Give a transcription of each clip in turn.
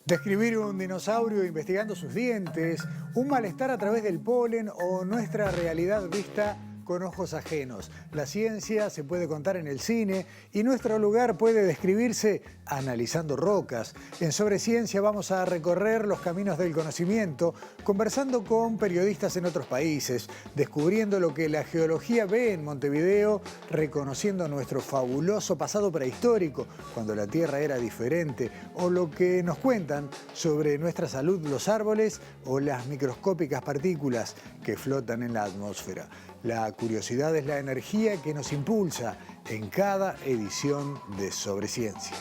Describir un dinosaurio investigando sus dientes, un malestar a través del polen o nuestra realidad vista con ojos ajenos. La ciencia se puede contar en el cine y nuestro lugar puede describirse analizando rocas. En Sobre Ciencia vamos a recorrer los caminos del conocimiento, conversando con periodistas en otros países, descubriendo lo que la geología ve en Montevideo, reconociendo nuestro fabuloso pasado prehistórico, cuando la Tierra era diferente, o lo que nos cuentan sobre nuestra salud los árboles o las microscópicas partículas que flotan en la atmósfera. La curiosidad es la energía que nos impulsa en cada edición de Sobre Ciencia.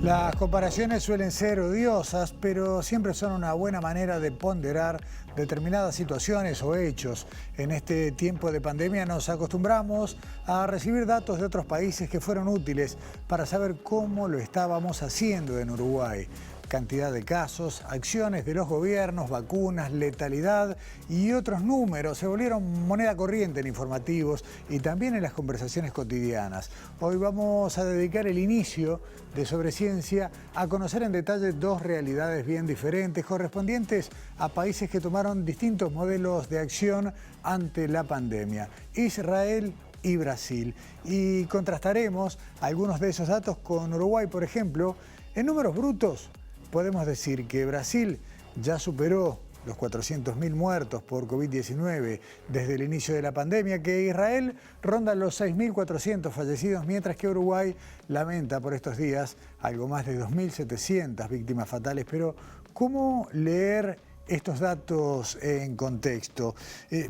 Las comparaciones suelen ser odiosas, pero siempre son una buena manera de ponderar determinadas situaciones o hechos. En este tiempo de pandemia nos acostumbramos a recibir datos de otros países que fueron útiles para saber cómo lo estábamos haciendo en Uruguay. Cantidad de casos, acciones de los gobiernos, vacunas, letalidad y otros números se volvieron moneda corriente en informativos y también en las conversaciones cotidianas. Hoy vamos a dedicar el inicio de Sobre Ciencia a conocer en detalle dos realidades bien diferentes, correspondientes a países que tomaron distintos modelos de acción ante la pandemia: Israel y Brasil. Y contrastaremos algunos de esos datos con Uruguay, por ejemplo. En números brutos, podemos decir que Brasil ya superó los 400.000 muertos por COVID-19 desde el inicio de la pandemia, que Israel ronda los 6.400 fallecidos, mientras que Uruguay lamenta por estos días algo más de 2.700 víctimas fatales. Pero, ¿cómo leer estos datos en contexto?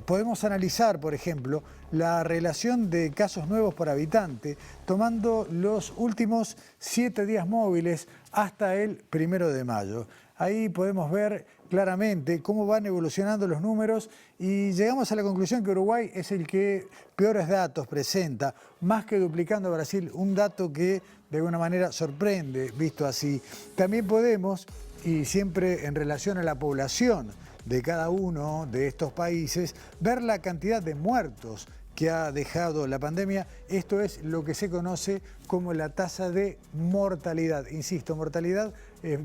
Podemos analizar, por ejemplo, la relación de casos nuevos por habitante, tomando los últimos 7 días móviles hasta el 1 de mayo. Ahí podemos ver claramente cómo van evolucionando los números y llegamos a la conclusión que Uruguay es el que peores datos presenta, más que duplicando a Brasil, un dato que de alguna manera sorprende visto así. También podemos, y siempre en relación a la población de cada uno de estos países, ver la cantidad de muertos que ha dejado la pandemia. Esto es lo que se conoce como la tasa de mortalidad. Insisto, mortalidad,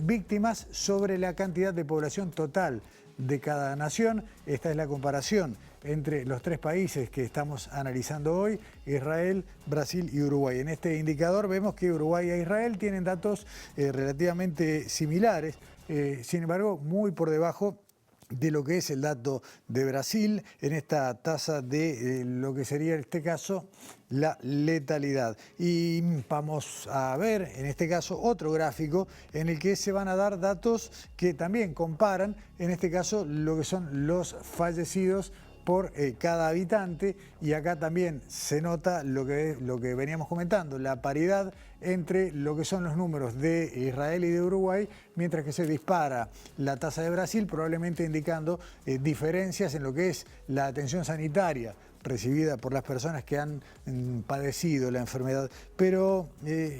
víctimas sobre la cantidad de población total de cada nación. Esta es la comparación entre los tres países que estamos analizando hoy: Israel, Brasil y Uruguay. En este indicador vemos que Uruguay e Israel tienen datos relativamente similares, sin embargo muy por debajo de lo que es el dato de Brasil en esta tasa de lo que sería en este caso la letalidad. Y vamos a ver en este caso otro gráfico en el que se van a dar datos que también comparan en este caso lo que son los fallecidos por cada habitante, y acá también se nota lo que veníamos comentando, la paridad entre lo que son los números de Israel y de Uruguay, mientras que se dispara la tasa de Brasil, probablemente indicando diferencias en lo que es la atención sanitaria recibida por las personas que han padecido la enfermedad. Pero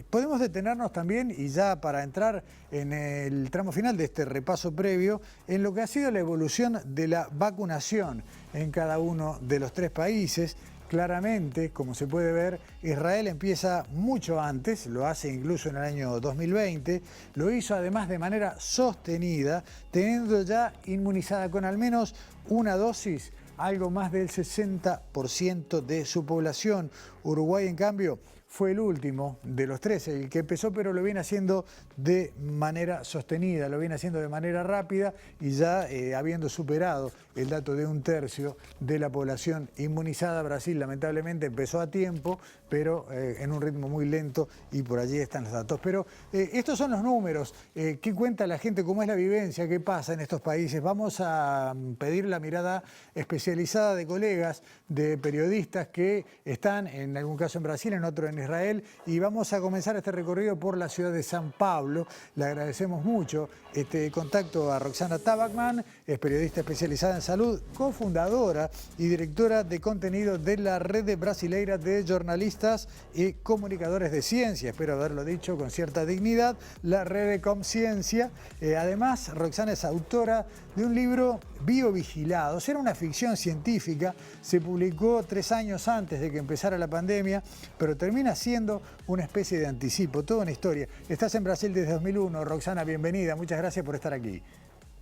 podemos detenernos también, y ya para entrar en el tramo final de este repaso previo, en lo que ha sido la evolución de la vacunación en cada uno de los tres países. Claramente, como se puede ver, Israel empieza mucho antes, lo hace incluso en el año 2020, lo hizo además de manera sostenida, teniendo ya inmunizada con al menos una dosis algo más del 60% de su población. Uruguay, en cambio, fue el último de los tres, el que empezó, pero lo viene haciendo de manera sostenida, lo viene haciendo de manera rápida y ya habiendo superado el dato de 1/3 de la población inmunizada. Brasil lamentablemente empezó a tiempo, pero en un ritmo muy lento, y por allí están los datos. Pero estos son los números. ¿Qué cuenta la gente? ¿Cómo es la vivencia? ¿Qué pasa en estos países? Vamos a pedir la mirada especializada de colegas, de periodistas que están en algún caso en Brasil, en otro en en Israel y vamos a comenzar este recorrido por la ciudad de San Pablo. Le agradecemos mucho este contacto a Roxana Tabachman, es periodista especializada en salud, cofundadora y directora de contenido de la Red Brasileira de Jornalistas y Comunicadores de Ciencia. Espero haberlo dicho con cierta dignidad, la Red Comciencia. Además, Roxana es autora de un libro, Biovigilados. Era una ficción científica, se publicó 3 años antes de que empezara la pandemia, pero termina siendo una especie de anticipo, toda una historia. Estás en Brasil desde 2001, Roxana, bienvenida, muchas gracias por estar aquí.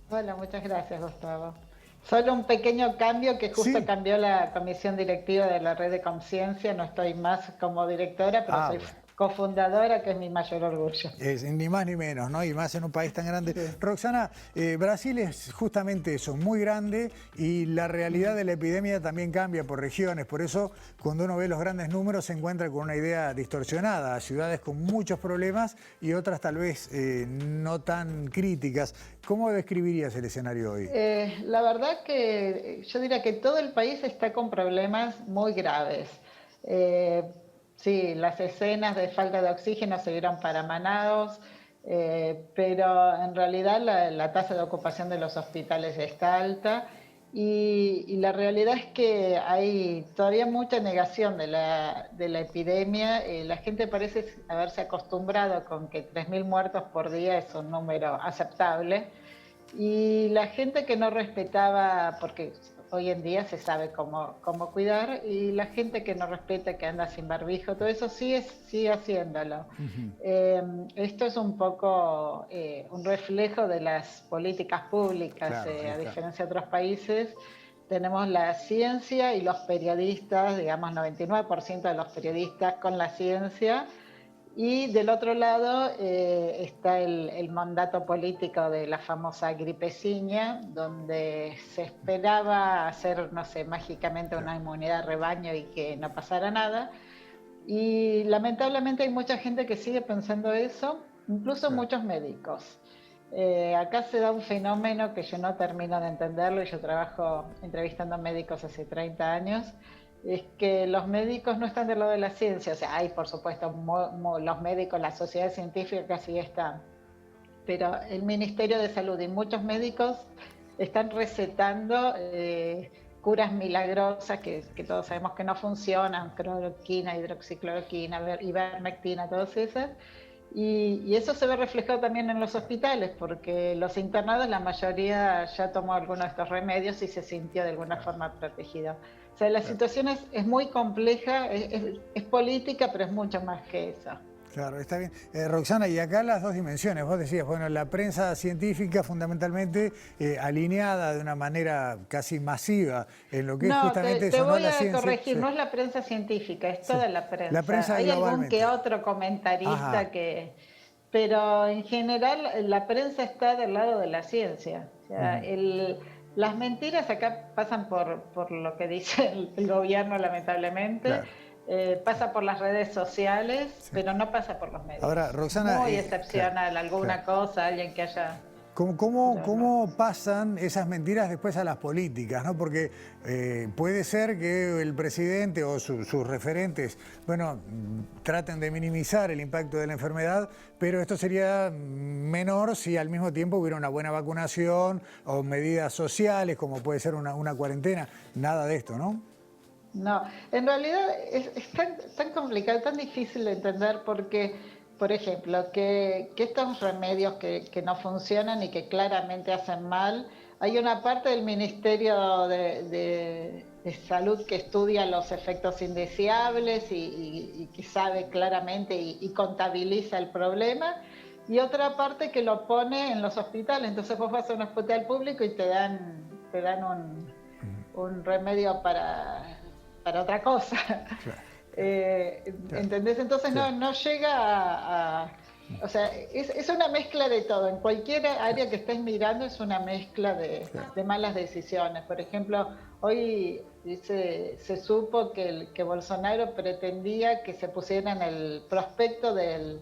Hola, muchas gracias, Gustavo. Solo un pequeño cambio que justo cambió la comisión directiva de la Red de Conciencia. No estoy más como directora, pero soy cofundadora, que es mi mayor orgullo. Ni más ni menos, ¿no? Y más en un país tan grande. Sí. Roxana, Brasil es justamente eso, muy grande, y la realidad de la epidemia también cambia por regiones. Por eso, cuando uno ve los grandes números, se encuentra con una idea distorsionada. Ciudades con muchos problemas y otras tal vez no tan críticas. ¿Cómo describirías el escenario hoy? La verdad que yo diría que todo el país está con problemas muy graves. Sí, las escenas de falta de oxígeno se vieron para Manaos, pero en realidad la tasa de ocupación de los hospitales está alta y la realidad es que hay todavía mucha negación de la epidemia. La gente parece haberse acostumbrado con que 3.000 muertos por día es un número aceptable, y la gente que no respetaba, porque hoy en día se sabe cómo cuidar, y la gente que no respeta, que anda sin barbijo, todo eso sigue haciéndolo. Esto es un poco un reflejo de las políticas públicas. Claro, a diferencia de otros países, tenemos la ciencia y los periodistas, digamos 99% de los periodistas con la ciencia, y del otro lado está el mandato político de la famosa gripeciña, donde se esperaba hacer, no sé, mágicamente una inmunidad de rebaño y que no pasara nada. Y lamentablemente hay mucha gente que sigue pensando eso, incluso muchos médicos. Acá se da un fenómeno que yo no termino de entenderlo, y yo trabajo entrevistando médicos hace 30 años, es que los médicos no están del lado de la ciencia. O sea, hay por supuesto los médicos, las sociedades científicas sí están, pero el Ministerio de Salud y muchos médicos están recetando curas milagrosas que todos sabemos que no funcionan, cloroquina, hidroxicloroquina, ivermectina, todas esas. Y eso se ve reflejado también en los hospitales, porque los internados, la mayoría ya tomó algunos de estos remedios y se sintió de alguna forma protegido. O sea, la situación es muy compleja, es política, pero es mucho más que eso. Claro, está bien. Roxana, y acá las dos dimensiones. Vos decías, bueno, la prensa científica fundamentalmente alineada de una manera casi masiva en lo que es justamente te eso, voy ¿no? La a ciencia. corregir, Sí. No es la prensa científica, es toda la prensa. La prensa hay globalmente. Algún que otro comentarista pero en general la prensa está del lado de la ciencia. O sea, las mentiras acá pasan por lo que dice el gobierno, lamentablemente. Claro. Pasa por las redes sociales, pero no pasa por los medios. Ahora, Roxana, muy excepcional, alguna cosa, alguien que haya... ¿Cómo pasan esas mentiras después a las políticas, ¿no? Porque puede ser que el presidente o sus referentes, bueno, traten de minimizar el impacto de la enfermedad, pero esto sería menor si al mismo tiempo hubiera una buena vacunación o medidas sociales, como puede ser una cuarentena. Nada de esto, ¿no? No, en realidad es tan complicado, tan difícil de entender, porque, por ejemplo, que estos remedios que no funcionan y que claramente hacen mal, hay una parte del Ministerio de Salud que estudia los efectos indeseables y que sabe claramente y contabiliza el problema, y otra parte que lo pone en los hospitales. Entonces vos vas a un hospital público y te dan un remedio para otra cosa. Claro. ¿Entendés? Entonces no llega o sea, es una mezcla de todo. En cualquier área que estés mirando es una mezcla de malas decisiones. Por ejemplo, hoy se supo que Bolsonaro pretendía que se pusiera en el prospecto de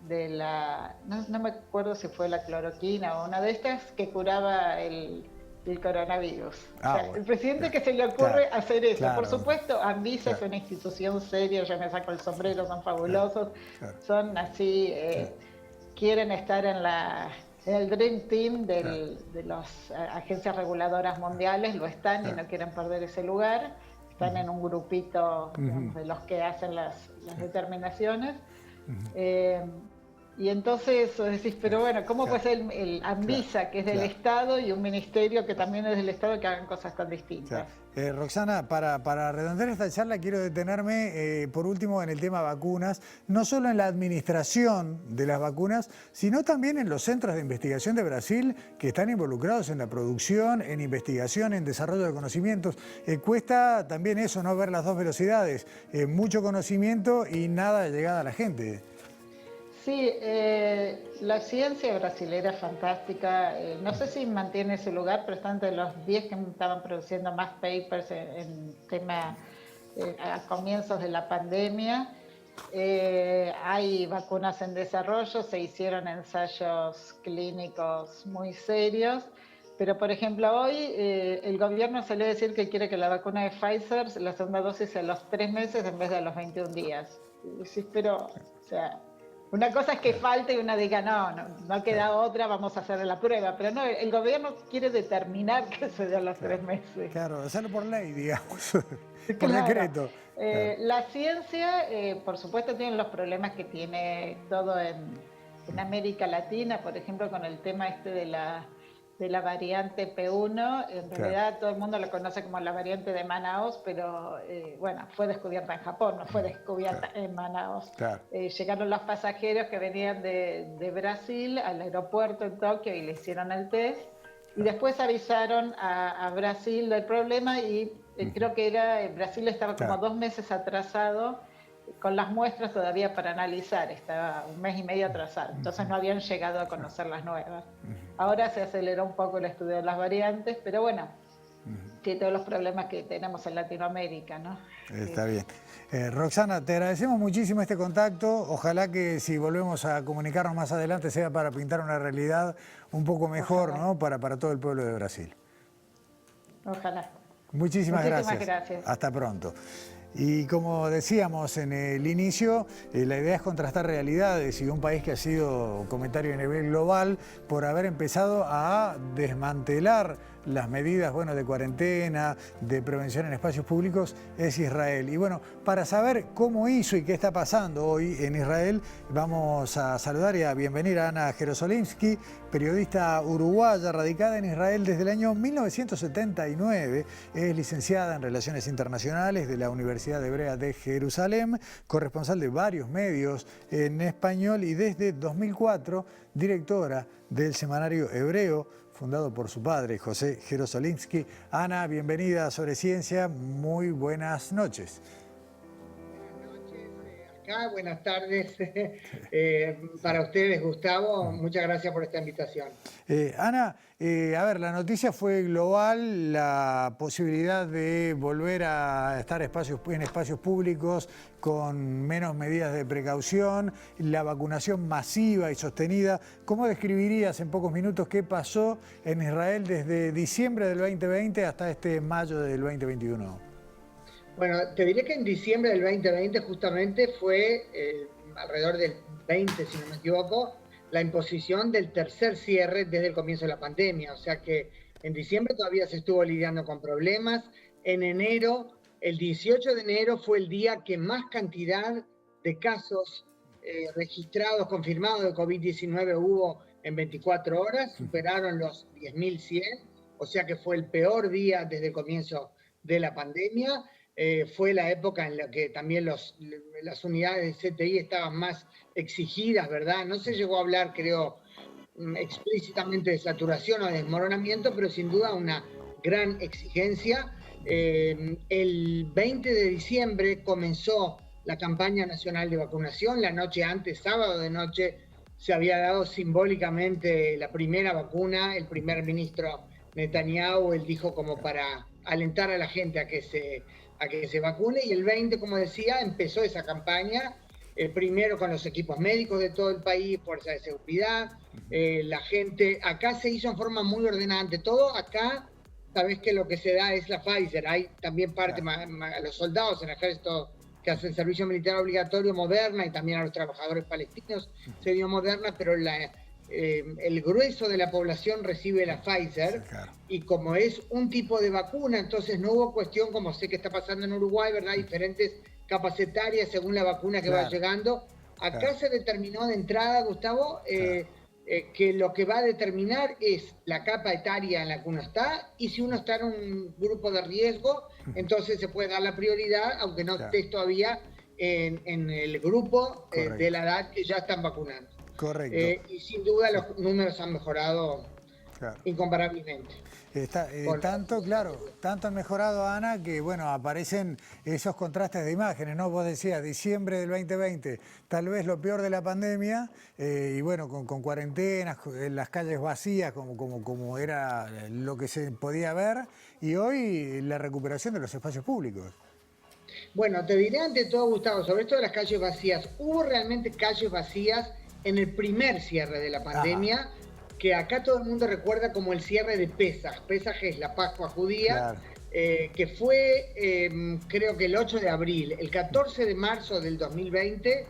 la... No me acuerdo si fue la cloroquina o una de estas que curaba del coronavirus. Bueno, el presidente que se le ocurre hacer eso. Claro, Por supuesto, Anvisa claro. es una institución seria, yo me saco el sombrero, son fabulosos, Claro. son así, quieren estar en el Dream Team de las agencias reguladoras mundiales, lo están y no quieren perder ese lugar, están en un grupito digamos, de los que hacen las determinaciones. Y entonces decís, pero bueno, ¿cómo puede ser el Anvisa, que es del Estado, y un ministerio que también es del Estado, que hagan cosas tan distintas? Roxana, para redondear esta charla quiero detenerme por último en el tema vacunas, no solo en la administración de las vacunas, sino también en los centros de investigación de Brasil que están involucrados en la producción, en investigación, en desarrollo de conocimientos. Cuesta también eso, no ver las dos velocidades, mucho conocimiento y nada de llegada a la gente. Sí, la ciencia brasilera es fantástica. No sé si mantiene ese lugar, pero está entre los 10 que estaban produciendo más papers en tema a comienzos de la pandemia. Hay vacunas en desarrollo, se hicieron ensayos clínicos muy serios, pero por ejemplo hoy el gobierno salió a decir que quiere que la vacuna de Pfizer, la segunda dosis a los 3 meses en vez de a los 21 días. Sí, pero, o sea... Una cosa es que falte y una diga, no queda otra, vamos a hacer la prueba. Pero no, el gobierno quiere determinar que se dé a los 3 meses. Claro, hacerlo por ley, digamos, por decreto. La ciencia, por supuesto, tiene los problemas que tiene todo en América Latina, por ejemplo, con el tema de la variante P1. En realidad todo el mundo lo conoce como la variante de Manaos, pero bueno, fue descubierta en Japón, no fue descubierta en Manaos. Llegaron los pasajeros que venían de Brasil al aeropuerto en Tokio y le hicieron el test. Y después avisaron a Brasil del problema y creo que Brasil estaba como 2 meses atrasado con las muestras todavía para analizar, estaba 1 mes y medio atrasado, entonces no habían llegado a conocer las nuevas. Ahora se aceleró un poco el estudio de las variantes, pero bueno, tiene todos los problemas que tenemos en Latinoamérica, ¿no? Está bien. Roxana, te agradecemos muchísimo este contacto, ojalá que si volvemos a comunicarnos más adelante sea para pintar una realidad un poco mejor, ¿no? Para todo el pueblo de Brasil. Ojalá. Muchísimas gracias. Hasta pronto. Y como decíamos en el inicio, la idea es contrastar realidades y un país que ha sido comentario a nivel global por haber empezado a desmantelar las medidas de cuarentena, de prevención en espacios públicos, es Israel. Y bueno, para saber cómo hizo y qué está pasando hoy en Israel, vamos a saludar y a bienvenir a Ana Jerosolimsky, periodista uruguaya radicada en Israel desde el año 1979. Es licenciada en Relaciones Internacionales de la Universidad Hebrea de Jerusalén, corresponsal de varios medios en español y desde 2004 directora del semanario hebreo, fundado por su padre, José Jerosolimsky. Ana, bienvenida a Sobre Ciencia, muy buenas noches. Buenas noches acá, buenas tardes para ustedes, Gustavo, muchas gracias por esta invitación. Ana, a ver, la noticia fue global, la posibilidad de volver a estar en espacios públicos con menos medidas de precaución, la vacunación masiva y sostenida. ¿Cómo describirías en pocos minutos qué pasó en Israel desde diciembre del 2020 hasta este mayo del 2021? Bueno, te diré que en diciembre del 2020 justamente fue alrededor del 20, si no me equivoco, la imposición del tercer cierre desde el comienzo de la pandemia. O sea que en diciembre todavía se estuvo lidiando con problemas. En enero, el 18 de enero fue el día que más cantidad de casos registrados, confirmados de COVID-19 hubo en 24 horas. Superaron los 10.100, o sea que fue el peor día desde el comienzo de la pandemia. Fue la época en la que también las unidades de CTI estaban más exigidas, ¿verdad? No se llegó a hablar, creo, explícitamente de saturación o de desmoronamiento, pero sin duda una gran exigencia. El 20 de diciembre comenzó la campaña nacional de vacunación. La noche antes, sábado de noche, se había dado simbólicamente la primera vacuna. El primer ministro Netanyahu, él dijo como para alentar a la gente a que se vacune, y el 20, como decía, empezó esa campaña, primero con los equipos médicos de todo el país, fuerzas de seguridad, la gente, acá se hizo en forma muy ordenada, ante todo acá sabés que lo que se da es la Pfizer. Hay también parte Claro. a los soldados en el ejército que hacen servicio militar obligatorio Moderna, y también a los trabajadores palestinos se dio Moderna, pero el grueso de la población recibe la Pfizer, Sí, claro. y como es un tipo de vacuna, entonces no hubo cuestión, como sé que está pasando en Uruguay, ¿verdad? Diferentes capas etarias según la vacuna que va Claro. llegando. Acá Claro. se determinó de entrada, Gustavo, Claro. que lo que va a determinar es la capa etaria en la que uno está, y si uno está en un grupo de riesgo, entonces se puede dar la prioridad, aunque no Claro. estés todavía en el grupo de Correcto. la edad que ya están vacunando. Correcto. Y sin duda los números han mejorado Claro. incomparablemente. Tanto, claro, tanto han mejorado, Ana, que bueno, aparecen esos contrastes de imágenes, ¿no? Vos decías, diciembre del 2020, tal vez lo peor de la pandemia, y bueno, con cuarentenas, las calles vacías, como era lo que se podía ver, y hoy la recuperación de los espacios públicos. Bueno, te diré ante todo, Gustavo, sobre esto de las calles vacías. Hubo realmente calles vacías en el primer cierre de la pandemia, que acá todo el mundo recuerda como el cierre de Pesaj. Pesaj es la Pascua judía, Claro. que fue, creo que el 8 de abril. El 14 de marzo del 2020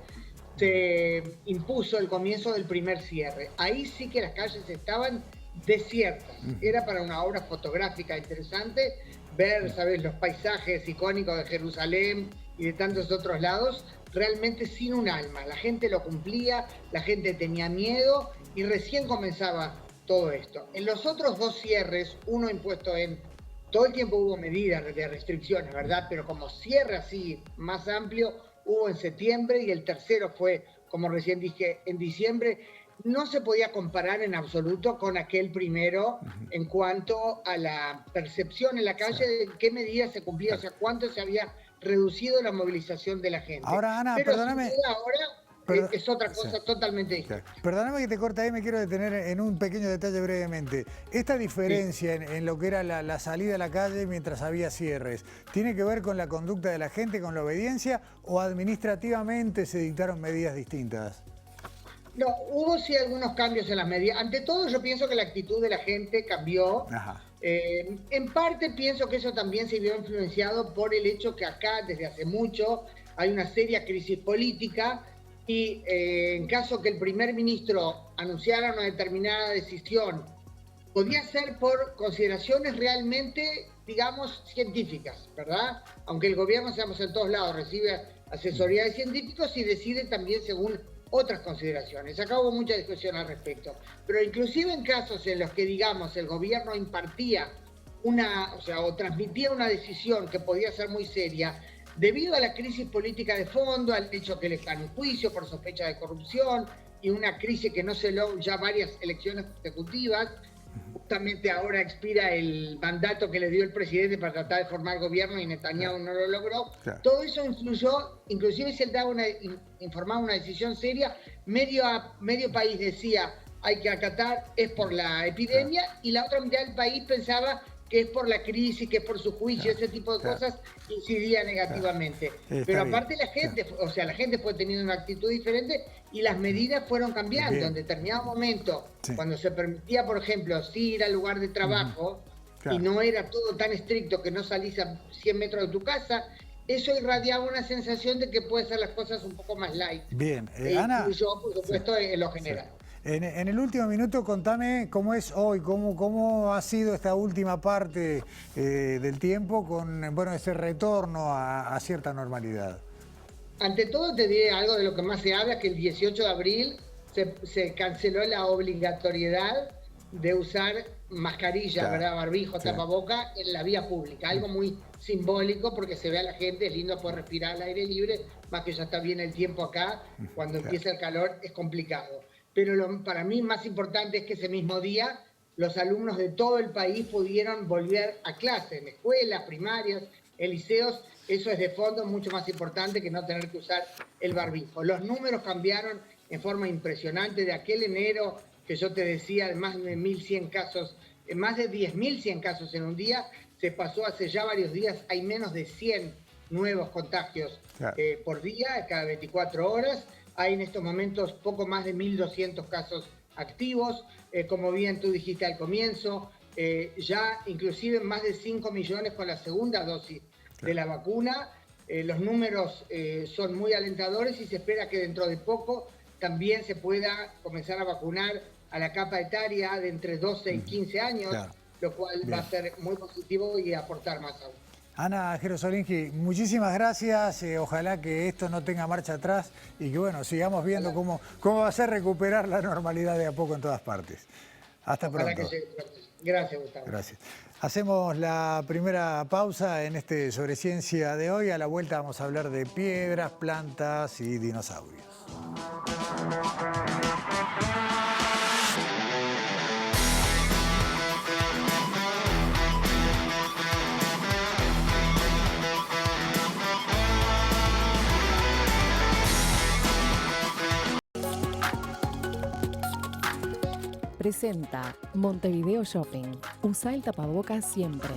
se impuso el comienzo del primer cierre. Ahí sí que las calles estaban desiertas. Era para una obra fotográfica interesante ver, ¿sabes?, los paisajes icónicos de Jerusalén y de tantos otros lados, realmente sin un alma. La gente lo cumplía, la gente tenía miedo, y recién comenzaba todo esto. En los otros dos cierres, uno impuesto todo el tiempo hubo medidas de restricciones, ¿verdad? Pero como cierre así más amplio, hubo en septiembre, y el tercero fue, como recién dije, en diciembre. No se podía comparar en absoluto con aquel primero en cuanto a la percepción en la calle de en qué medida se cumplía, o sea, cuánto se había reducido la movilización de la gente. Ahora, Ana, Pero perdóname. sin duda ahora es otra cosa totalmente distinta. Perdóname que te corte ahí, me quiero detener en un pequeño detalle brevemente. Esta diferencia en lo que era la salida a la calle mientras había cierres, ¿tiene que ver con la conducta de la gente, con la obediencia, o administrativamente se dictaron medidas distintas? No, hubo sí algunos cambios en las medidas. Ante todo, yo pienso que la actitud de la gente cambió. Ajá. En parte pienso que eso también se vio influenciado por el hecho que acá desde hace mucho hay una seria crisis política, y en caso que el primer ministro anunciara una determinada decisión, podía ser por consideraciones realmente, digamos, científicas, ¿verdad? Aunque el gobierno, seamos en todos lados, recibe asesoría de científicos y decide también según otras consideraciones. Acá hubo mucha discusión al respecto. Pero inclusive en casos en los que, digamos, el gobierno impartía o transmitía una decisión que podía ser muy seria, debido a la crisis política de fondo, al hecho que él está en juicio por sospecha de corrupción, y una crisis que no se logra ya varias elecciones consecutivas. Justamente ahora expira el mandato que le dio el presidente para tratar de formar gobierno, y Netanyahu no lo logró. Claro. Todo eso influyó, inclusive si él informaba una decisión seria, medio país decía hay que acatar, es por la epidemia, y la otra mitad del país pensaba que es por la crisis, que es por su juicio, ese tipo de cosas incidía negativamente. Pero aparte la gente, la gente fue teniendo una actitud diferente, y las medidas fueron cambiando. Bien. En determinado momento, cuando se permitía, por ejemplo, sí ir al lugar de trabajo, y no era todo tan estricto que no salís a 100 metros de tu casa, eso irradiaba una sensación de que puede ser las cosas un poco más light. Bien, Ana. Incluyó, por supuesto, en lo general. En el último minuto, contame cómo es hoy, cómo ha sido esta última parte del tiempo con ese retorno a cierta normalidad. Ante todo, te diré algo de lo que más se habla, que el 18 de abril se canceló la obligatoriedad de usar mascarilla, ¿verdad? Barbijo, tapaboca en la vía pública. Algo muy simbólico, porque se ve a la gente, es lindo poder respirar al aire libre, más que ya está bien el tiempo acá, cuando empieza el calor es complicado. Pero para mí más importante es que ese mismo día los alumnos de todo el país pudieron volver a clase, en escuelas, primarias, en liceos. Eso es de fondo mucho más importante que no tener que usar el barbijo. Los números cambiaron en forma impresionante. De aquel enero que yo te decía, de más de 1.100 casos, más de 10.100 casos en un día, se pasó hace ya varios días, hay menos de 100 nuevos contagios por día, cada 24 horas. Hay en estos momentos poco más de 1.200 casos activos. Como bien tú dijiste al comienzo, ya inclusive más de 5 millones con la segunda dosis de la vacuna. Los números son muy alentadores y se espera que dentro de poco también se pueda comenzar a vacunar a la capa etaria de entre 12 y 15 años, claro, lo cual va a ser muy positivo y aportar más aún. Ana Gerosolinski, muchísimas gracias. Ojalá que esto no tenga marcha atrás y que, bueno, sigamos viendo cómo va a ser recuperar la normalidad de a poco en todas partes. Hasta pronto. Gracias, Gustavo. Gracias. Hacemos la primera pausa en este Sobre Ciencia de hoy. A la vuelta vamos a hablar de piedras, plantas y dinosaurios. Presenta Montevideo Shopping. Usa el tapabocas siempre.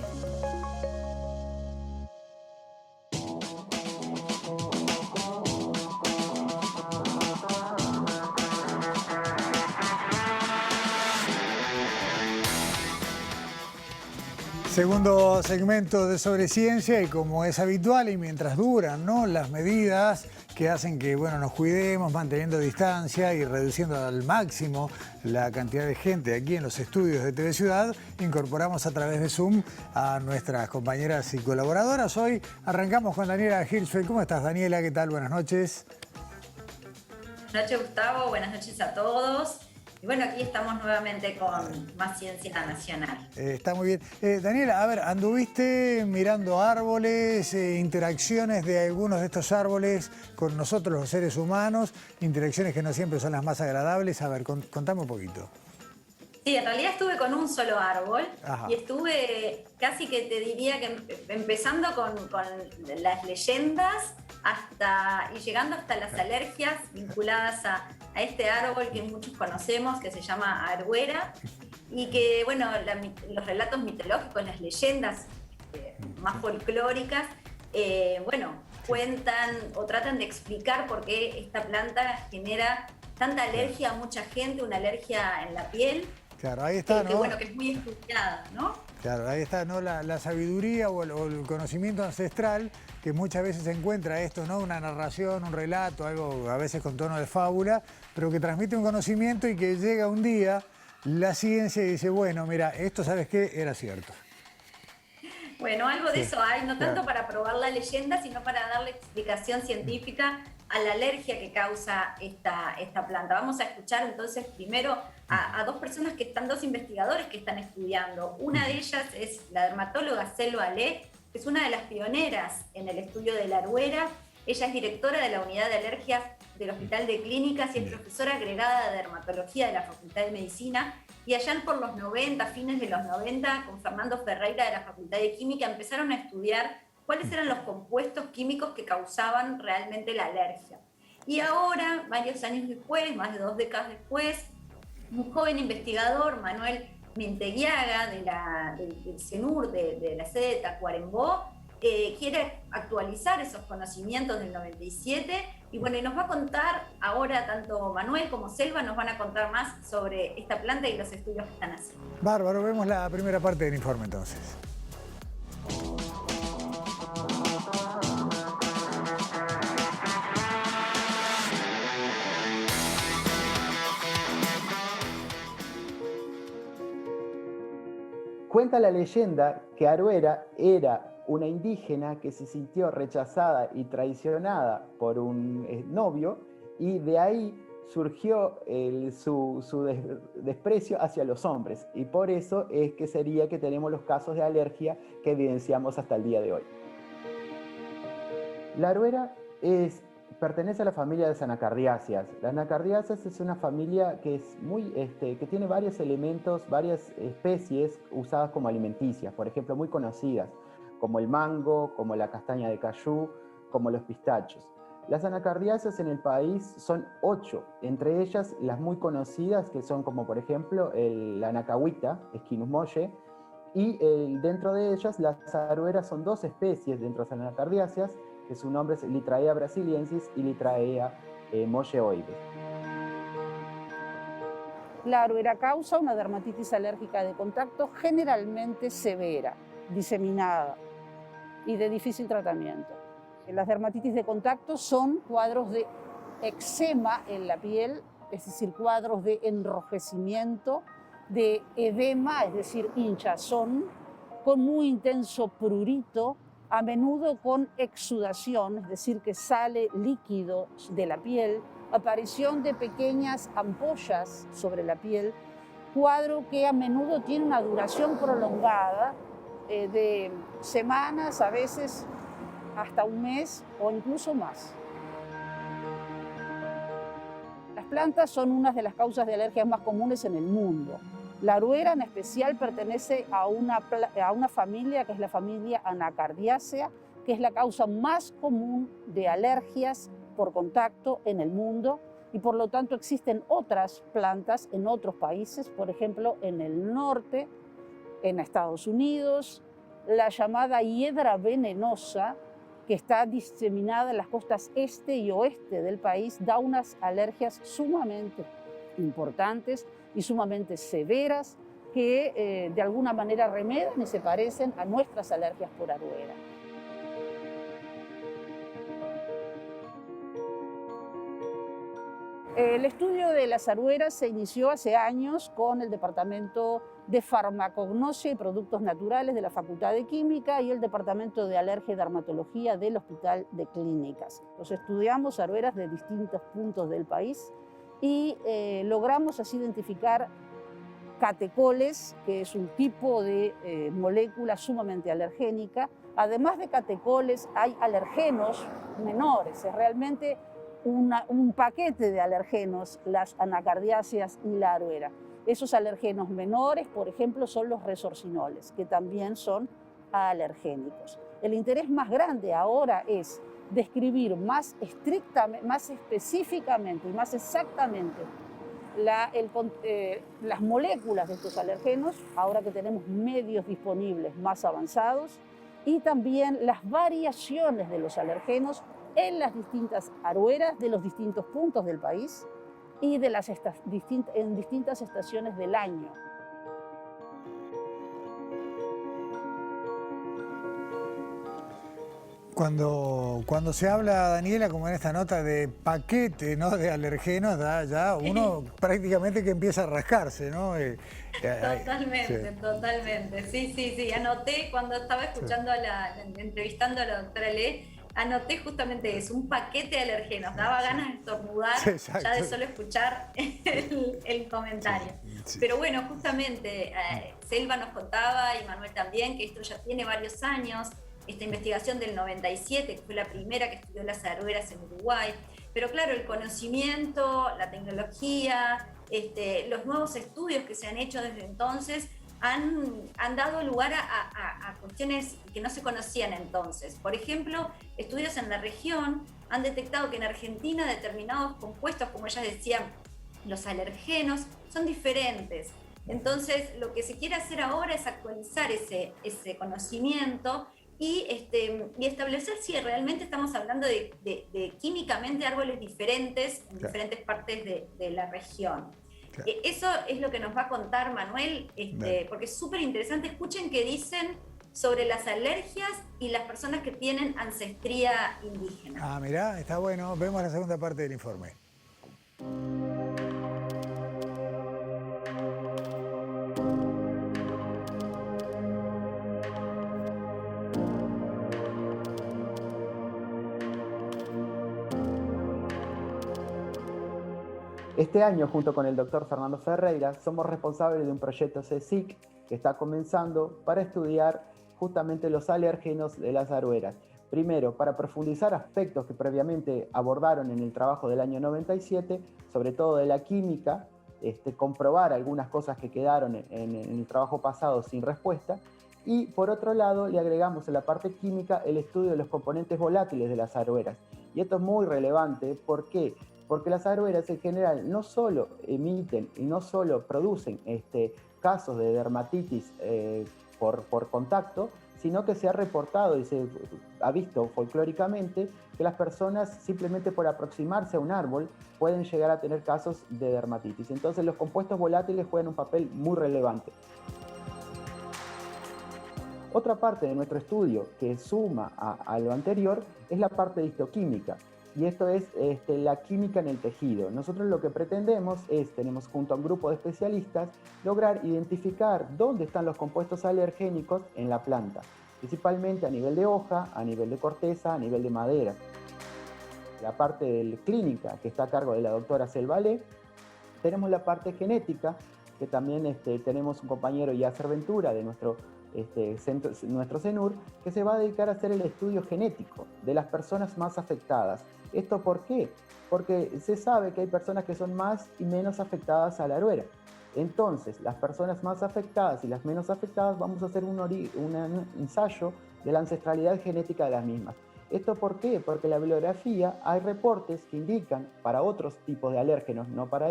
Segundo segmento de Sobre Ciencia, y como es habitual y mientras duran, ¿no?, las medidas que hacen que, bueno, nos cuidemos manteniendo distancia y reduciendo al máximo la cantidad de gente aquí en los estudios de TV Ciudad, incorporamos a través de Zoom a nuestras compañeras y colaboradoras. Hoy arrancamos con Daniela Hirschfeld. ¿Cómo estás, Daniela? ¿Qué tal? Buenas noches. Buenas noches, Gustavo. Buenas noches a todos. Y bueno, aquí estamos nuevamente con más ciencia nacional. Está muy bien. Daniela, a ver, anduviste mirando árboles, interacciones de algunos de estos árboles con nosotros los seres humanos, interacciones que no siempre son las más agradables. A ver, contame un poquito. Sí, en realidad estuve con un solo árbol. Ajá. Y estuve casi que te diría que empezando con las leyendas y llegando hasta las alergias vinculadas a este árbol que muchos conocemos, que se llama aruera, y que, bueno, los relatos mitológicos, las leyendas más folclóricas, bueno, cuentan o tratan de explicar por qué esta planta genera tanta alergia a mucha gente, una alergia en la piel. Claro, ahí está, ¿no? Que, bueno, que es muy estudiada, ¿no? Claro, ahí está, ¿no?, la sabiduría o el conocimiento ancestral, que muchas veces encuentra esto, ¿no?, una narración, un relato, algo a veces con tono de fábula, pero que transmite un conocimiento y que llega un día la ciencia y dice, bueno, mira, esto, ¿sabes qué?, era cierto. Bueno, algo de eso hay, no tanto para probar la leyenda, sino para darle explicación científica a la alergia que causa esta planta. Vamos a escuchar entonces primero a dos personas dos investigadores que están estudiando. Una de ellas es la dermatóloga Selva Ale, que es una de las pioneras en el estudio de la aruera. Ella es directora de la unidad de alergias del Hospital de Clínicas y es profesora agregada de dermatología de la Facultad de Medicina. Y allá por los 90, fines de los 90, con Fernando Ferreira de la Facultad de Química, empezaron a estudiar cuáles eran los compuestos químicos que causaban realmente la alergia. Y ahora, varios años después, más de 2 décadas después, un joven investigador, Manuel Menteguiaga, del CENUR, de la sede de Tacuarembó, quiere actualizar esos conocimientos del 97 y bueno, y nos va a contar ahora, tanto Manuel como Selva nos van a contar más sobre esta planta y los estudios que están haciendo. Bárbaro, vemos la primera parte del informe entonces. Cuenta la leyenda que Aruera era una indígena que se sintió rechazada y traicionada por un novio, y de ahí surgió su desprecio hacia los hombres, y por eso es que sería que tenemos los casos de alergia que evidenciamos hasta el día de hoy. La Aruera pertenece a la familia de las anacardiáceas. Las anacardiáceas es una familia que es que tiene varios elementos, varias especies usadas como alimenticias, por ejemplo, muy conocidas, como el mango, como la castaña de cayú, como los pistachos. Las anacardiáceas en el país son 8, entre ellas las muy conocidas, que son como por ejemplo la anacahuita, Esquinus molle, y dentro de ellas las arueras son 2 especies dentro de las anacardiáceas, que su nombre es Littraea brasiliensis y Littraea molleoides. La aruera causa una dermatitis alérgica de contacto generalmente severa, diseminada y de difícil tratamiento. Las dermatitis de contacto son cuadros de eczema en la piel, es decir, cuadros de enrojecimiento, de edema, es decir, hinchazón, con muy intenso prurito, a menudo con exudación, es decir, que sale líquido de la piel, aparición de pequeñas ampollas sobre la piel, cuadro que a menudo tiene una duración prolongada de semanas, a veces hasta un mes o incluso más. Las plantas son una de las causas de alergias más comunes en el mundo. La aruera en especial pertenece a una familia que es la familia Anacardiaceae, que es la causa más común de alergias por contacto en el mundo, y por lo tanto existen otras plantas en otros países, por ejemplo en el norte, en Estados Unidos, la llamada hiedra venenosa, que está diseminada en las costas este y oeste del país, da unas alergias sumamente importantes y sumamente severas que de alguna manera remedan y se parecen a nuestras alergias por aruera. El estudio de las arueras se inició hace años con el Departamento de Farmacognosia y Productos Naturales de la Facultad de Química y el Departamento de Alergia y Dermatología del Hospital de Clínicas. Los estudiamos arueras de distintos puntos del país y logramos así identificar catecoles, que es un tipo de molécula sumamente alergénica. Además de catecoles, hay alergenos menores, es realmente un paquete de alergenos, las anacardiáceas y la aruera. Esos alergenos menores, por ejemplo, son los resorcinoles, que también son alergénicos. El interés más grande ahora es describir más estrictamente, más específicamente y más exactamente las moléculas de estos alergenos, ahora que tenemos medios disponibles más avanzados, y también las variaciones de los alergenos en las distintas arueras de los distintos puntos del país y de en distintas estaciones del año. Cuando se habla, Daniela, como en esta nota de paquete, ¿no?, de alergenos, da ya uno prácticamente que empieza a rascarse, ¿no? Totalmente, sí. Totalmente. Sí. Anoté cuando estaba escuchando, entrevistando a la doctora Le, anoté justamente eso, un paquete de alergenos. Daba ganas de estornudar ya de solo escuchar el comentario. Sí. Pero bueno, justamente Selva nos contaba, y Manuel también, que esto ya tiene varios años. Esta investigación del 97, que fue la primera que estudió las arueras en Uruguay. Pero claro, el conocimiento, la tecnología, los nuevos estudios que se han hecho desde entonces han dado lugar a cuestiones que no se conocían entonces. Por ejemplo, estudios en la región han detectado que en Argentina determinados compuestos, como ella decía, los alergenos, son diferentes. Entonces, lo que se quiere hacer ahora es actualizar ese conocimiento y establecer si realmente estamos hablando de químicamente árboles diferentes en diferentes partes de la región. Claro. Eso es lo que nos va a contar Manuel, porque es súper interesante. Escuchen qué dicen sobre las alergias y las personas que tienen ancestría indígena. Ah, mirá, está bueno. Vemos la segunda parte del informe. Este año, junto con el doctor Fernando Ferreira, somos responsables de un proyecto CSIC que está comenzando para estudiar justamente los alergenos de las arueras. Primero, para profundizar aspectos que previamente abordaron en el trabajo del año 97, sobre todo de la química, comprobar algunas cosas que quedaron en el trabajo pasado sin respuesta. Y por otro lado, le agregamos en la parte química el estudio de los componentes volátiles de las arueras. Y esto es muy relevante, ¿por qué? Porque las arueras en general no solo emiten y no solo producen casos de dermatitis por contacto, sino que se ha reportado y se ha visto folclóricamente que las personas simplemente por aproximarse a un árbol pueden llegar a tener casos de dermatitis. Entonces los compuestos volátiles juegan un papel muy relevante. Otra parte de nuestro estudio que suma a lo anterior es la parte de histoquímica. Y esto es la química en el tejido. Nosotros lo que pretendemos tenemos junto a un grupo de especialistas, lograr identificar dónde están los compuestos alergénicos en la planta, principalmente a nivel de hoja, a nivel de corteza, a nivel de madera. La parte de clínica, que está a cargo de la doctora Selvalé, tenemos la parte genética, que también tenemos un compañero, Yasser Ventura, de nuestro CENUR, que se va a dedicar a hacer el estudio genético de las personas más afectadas. ¿Esto por qué? Porque se sabe que hay personas que son más y menos afectadas a la aruera. Entonces, las personas más afectadas y las menos afectadas vamos a hacer un ensayo de la ancestralidad genética de las mismas. ¿Esto por qué? Porque en la bibliografía hay reportes que indican, para otros tipos de alérgenos, no para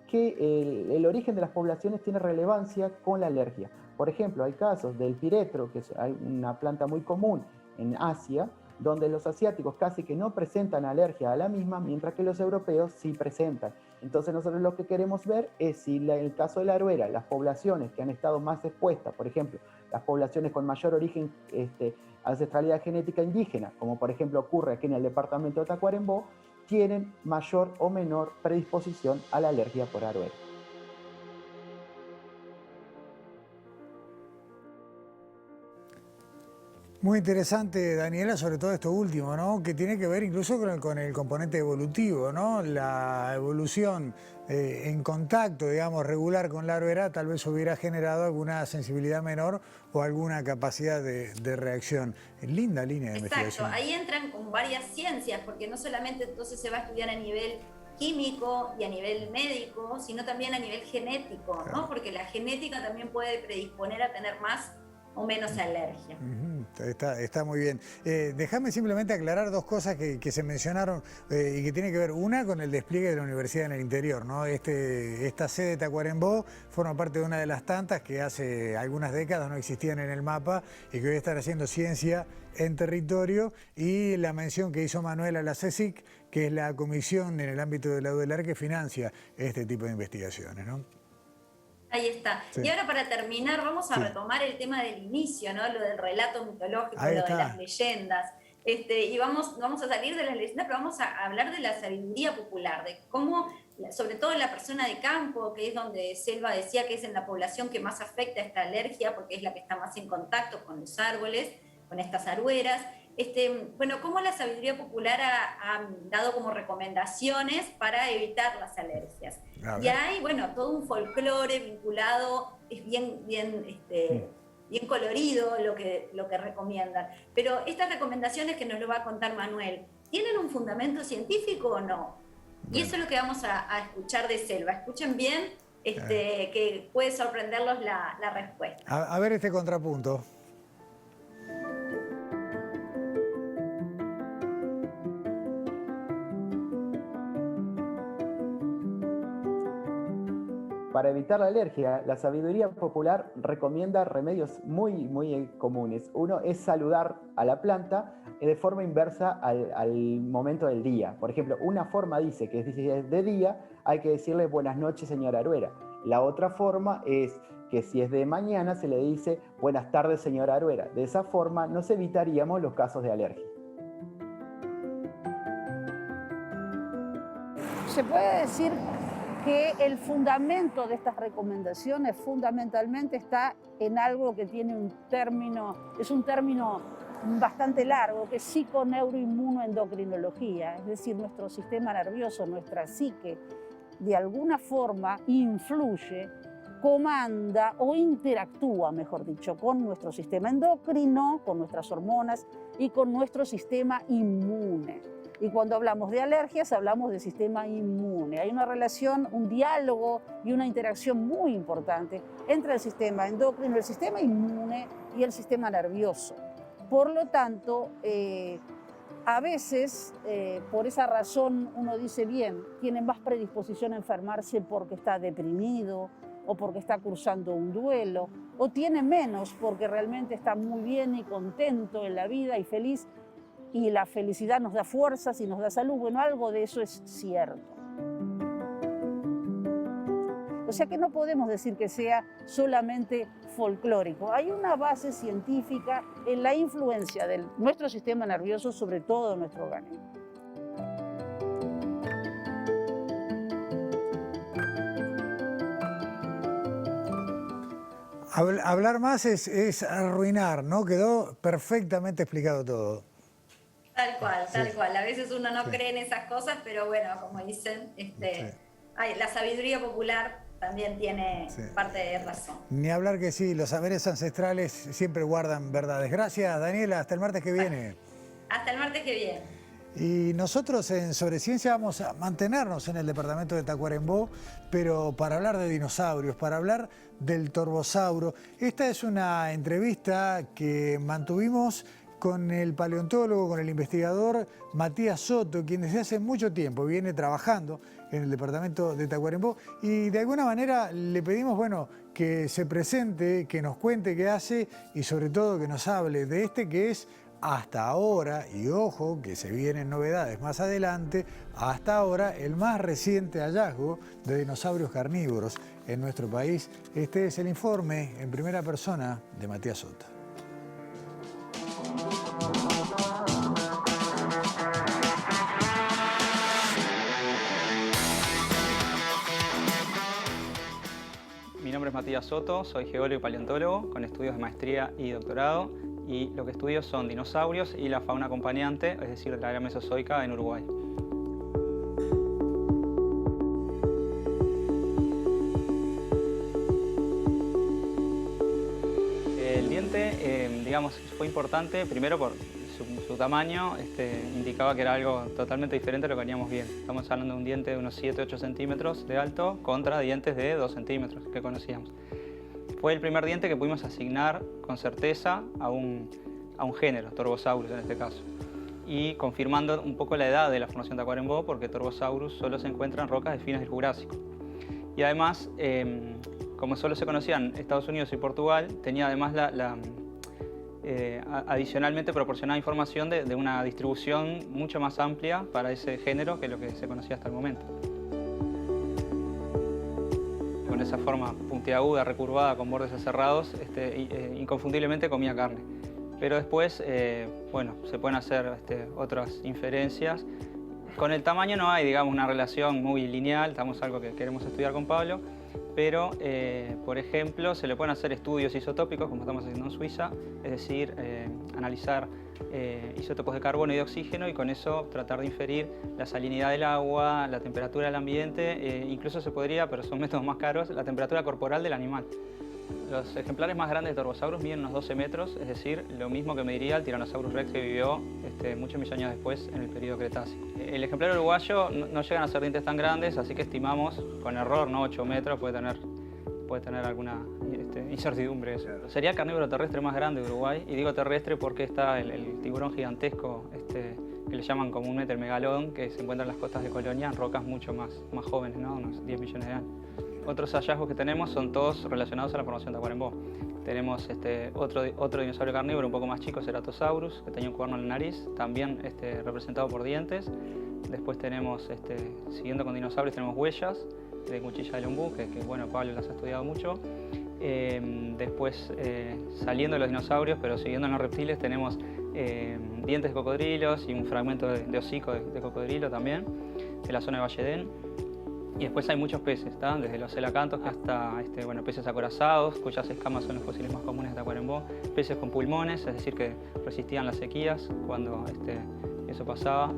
que el origen de las poblaciones tiene relevancia con la alergia. Por ejemplo, hay casos del piretro, que es una planta muy común en Asia, donde los asiáticos casi que no presentan alergia a la misma, mientras que los europeos sí presentan. Entonces nosotros lo que queremos ver es si en el caso de la aruera, las poblaciones que han estado más expuestas, por ejemplo, las poblaciones con mayor origen, ancestralidad genética indígena, como por ejemplo ocurre aquí en el departamento de Tacuarembó, tienen mayor o menor predisposición a la alergia por aruera. Muy interesante, Daniela, sobre todo esto último, ¿no? Que tiene que ver incluso con el componente evolutivo, ¿no? La evolución en contacto, digamos, regular con la aruera tal vez hubiera generado alguna sensibilidad menor o alguna capacidad de reacción. Linda línea de investigación. Exacto, ahí entran con varias ciencias, porque no solamente entonces se va a estudiar a nivel químico y a nivel médico, sino también a nivel genético, ¿no? Claro. Porque la genética también puede predisponer a tener más o menos alergia. Está muy bien. Déjame simplemente aclarar dos cosas que se mencionaron y que tiene que ver, una, con el despliegue de la universidad en el interior, ¿no? Esta sede de Tacuarembó forma parte de una de las tantas que hace algunas décadas no existían en el mapa y que hoy están haciendo ciencia en territorio, y la mención que hizo Manuel a la CSIC, que es la comisión en el ámbito de la UDELAR que financia este tipo de investigaciones, ¿no? Ahí está. Sí. Y ahora, para terminar, vamos a retomar el tema del inicio, ¿no? Lo del relato mitológico, lo de las leyendas. Y vamos a salir de las leyendas, pero vamos a hablar de la sabiduría popular, de cómo, sobre todo en la persona de campo, que es donde Selva decía que es en la población que más afecta esta alergia, porque es la que está más en contacto con los árboles, con estas arueras. Bueno, cómo la sabiduría popular ha dado como recomendaciones para evitar las alergias. Y hay, bueno, todo un folclore vinculado, es bien colorido lo que recomiendan. Pero estas recomendaciones, que nos lo va a contar Manuel, ¿tienen un fundamento científico o no? Y eso es lo que vamos a escuchar de Selva. Escuchen bien, que puede sorprenderlos la respuesta. A ver este contrapunto. Para evitar la alergia, la sabiduría popular recomienda remedios muy comunes. Uno es saludar a la planta de forma inversa al momento del día. Por ejemplo, una forma dice que si es de día, hay que decirle buenas noches, señora Aruera. La otra forma es que si es de mañana, se le dice buenas tardes, señora Aruera. De esa forma nos evitaríamos los casos de alergia. Se puede decir que el fundamento de estas recomendaciones fundamentalmente está en algo que tiene un término bastante largo, que es psiconeuroinmunoendocrinología, es decir, nuestro sistema nervioso, nuestra psique, de alguna forma influye, comanda o interactúa, mejor dicho, con nuestro sistema endocrino, con nuestras hormonas y con nuestro sistema inmune. Y cuando hablamos de alergias, hablamos del sistema inmune. Hay una relación, un diálogo y una interacción muy importante entre el sistema endocrino, el sistema inmune y el sistema nervioso. Por lo tanto, a veces, por esa razón, uno dice, bien, tiene más predisposición a enfermarse porque está deprimido, o porque está cursando un duelo, o tiene menos porque realmente está muy bien y contento en la vida y feliz, y la felicidad nos da fuerzas y nos da salud. Bueno, algo de eso es cierto. O sea que no podemos decir que sea solamente folclórico. Hay una base científica en la influencia de nuestro sistema nervioso sobre todo nuestro organismo. Hablar más es arruinar, ¿no? Quedó perfectamente explicado todo. Tal cual, tal cual. A veces uno no cree en esas cosas, pero bueno, como dicen, la sabiduría popular también tiene parte de razón. Ni hablar que sí, los saberes ancestrales siempre guardan verdades. Gracias, Daniela. Hasta el martes que viene. Hasta el martes que viene. Y nosotros en Sobre Ciencia vamos a mantenernos en el departamento de Tacuarembó, pero para hablar de dinosaurios, para hablar del torvosauro. Esta es una entrevista que mantuvimos con el paleontólogo, con el investigador Matías Soto, quien desde hace mucho tiempo viene trabajando en el departamento de Tacuarembó, y de alguna manera le pedimos, bueno, que se presente, que nos cuente qué hace y sobre todo que nos hable de este que es hasta ahora, y ojo que se vienen novedades más adelante, hasta ahora el más reciente hallazgo de dinosaurios carnívoros en nuestro país. Este es el informe en primera persona de Matías Soto. Mi nombre es Matías Soto, soy geólogo y paleontólogo con estudios de maestría y doctorado, y lo que estudio son dinosaurios y la fauna acompañante, es decir, de la era mesozoica en Uruguay. El diente, digamos, fue importante primero por su tamaño, indicaba que era algo totalmente diferente a lo que veníamos viendo. Estamos hablando de un diente de unos 7-8 centímetros de alto contra dientes de 2 centímetros que conocíamos. Fue el primer diente que pudimos asignar con certeza a un género, Torvosaurus en este caso, y confirmando un poco la edad de la formación de Tacuarembó, porque Torvosaurus solo se encuentra en rocas de fines del Jurásico. Y además, como solo se conocían Estados Unidos y Portugal, tenía además adicionalmente proporcionada información de una distribución mucho más amplia para ese género que lo que se conocía hasta el momento. Con esa forma puntiaguda, recurvada, con bordes aserrados, inconfundiblemente comía carne. Pero después, bueno, se pueden hacer otras inferencias. Con el tamaño no hay, digamos, una relación muy lineal, estamos algo que queremos estudiar con Pablo, pero, por ejemplo, se le pueden hacer estudios isotópicos, como estamos haciendo en Suiza, es decir, analizar isótopos de carbono y de oxígeno y con eso tratar de inferir la salinidad del agua, la temperatura del ambiente, incluso se podría, pero son métodos más caros, la temperatura corporal del animal. Los ejemplares más grandes de Torvosaurus miden unos 12 metros, es decir, lo mismo que mediría el Tyrannosaurus Rex que vivió muchos millones de años después en el periodo Cretácico. El ejemplar uruguayo no llegan a ser dientes tan grandes, así que estimamos, con error, ¿no? 8 metros, puede tener alguna incertidumbre eso. Sería el carnívoro terrestre más grande de Uruguay, y digo terrestre porque está el tiburón gigantesco, que le llaman comúnmente el megalodón, que se encuentra en las costas de Colonia, en rocas mucho más jóvenes, ¿no? Unos 10 millones de años. Otros hallazgos que tenemos son todos relacionados a la formación de Tacuarembó. Tenemos otro dinosaurio carnívoro un poco más chico, Ceratosaurus, que tenía un cuerno en la nariz, también representado por dientes. Después tenemos, siguiendo con dinosaurios, tenemos huellas de cuchilla de lombú, que bueno, Pablo las ha estudiado mucho. Después, saliendo de los dinosaurios, pero siguiendo en los reptiles, tenemos dientes de cocodrilos y un fragmento de hocico de cocodrilo también, de la zona de Valledén. Y después hay muchos peces, desde los celacantos hasta peces acorazados, cuyas escamas son los fósiles más comunes de Tacuarembó, peces con pulmones, es decir, que resistían las sequías cuando eso pasaba.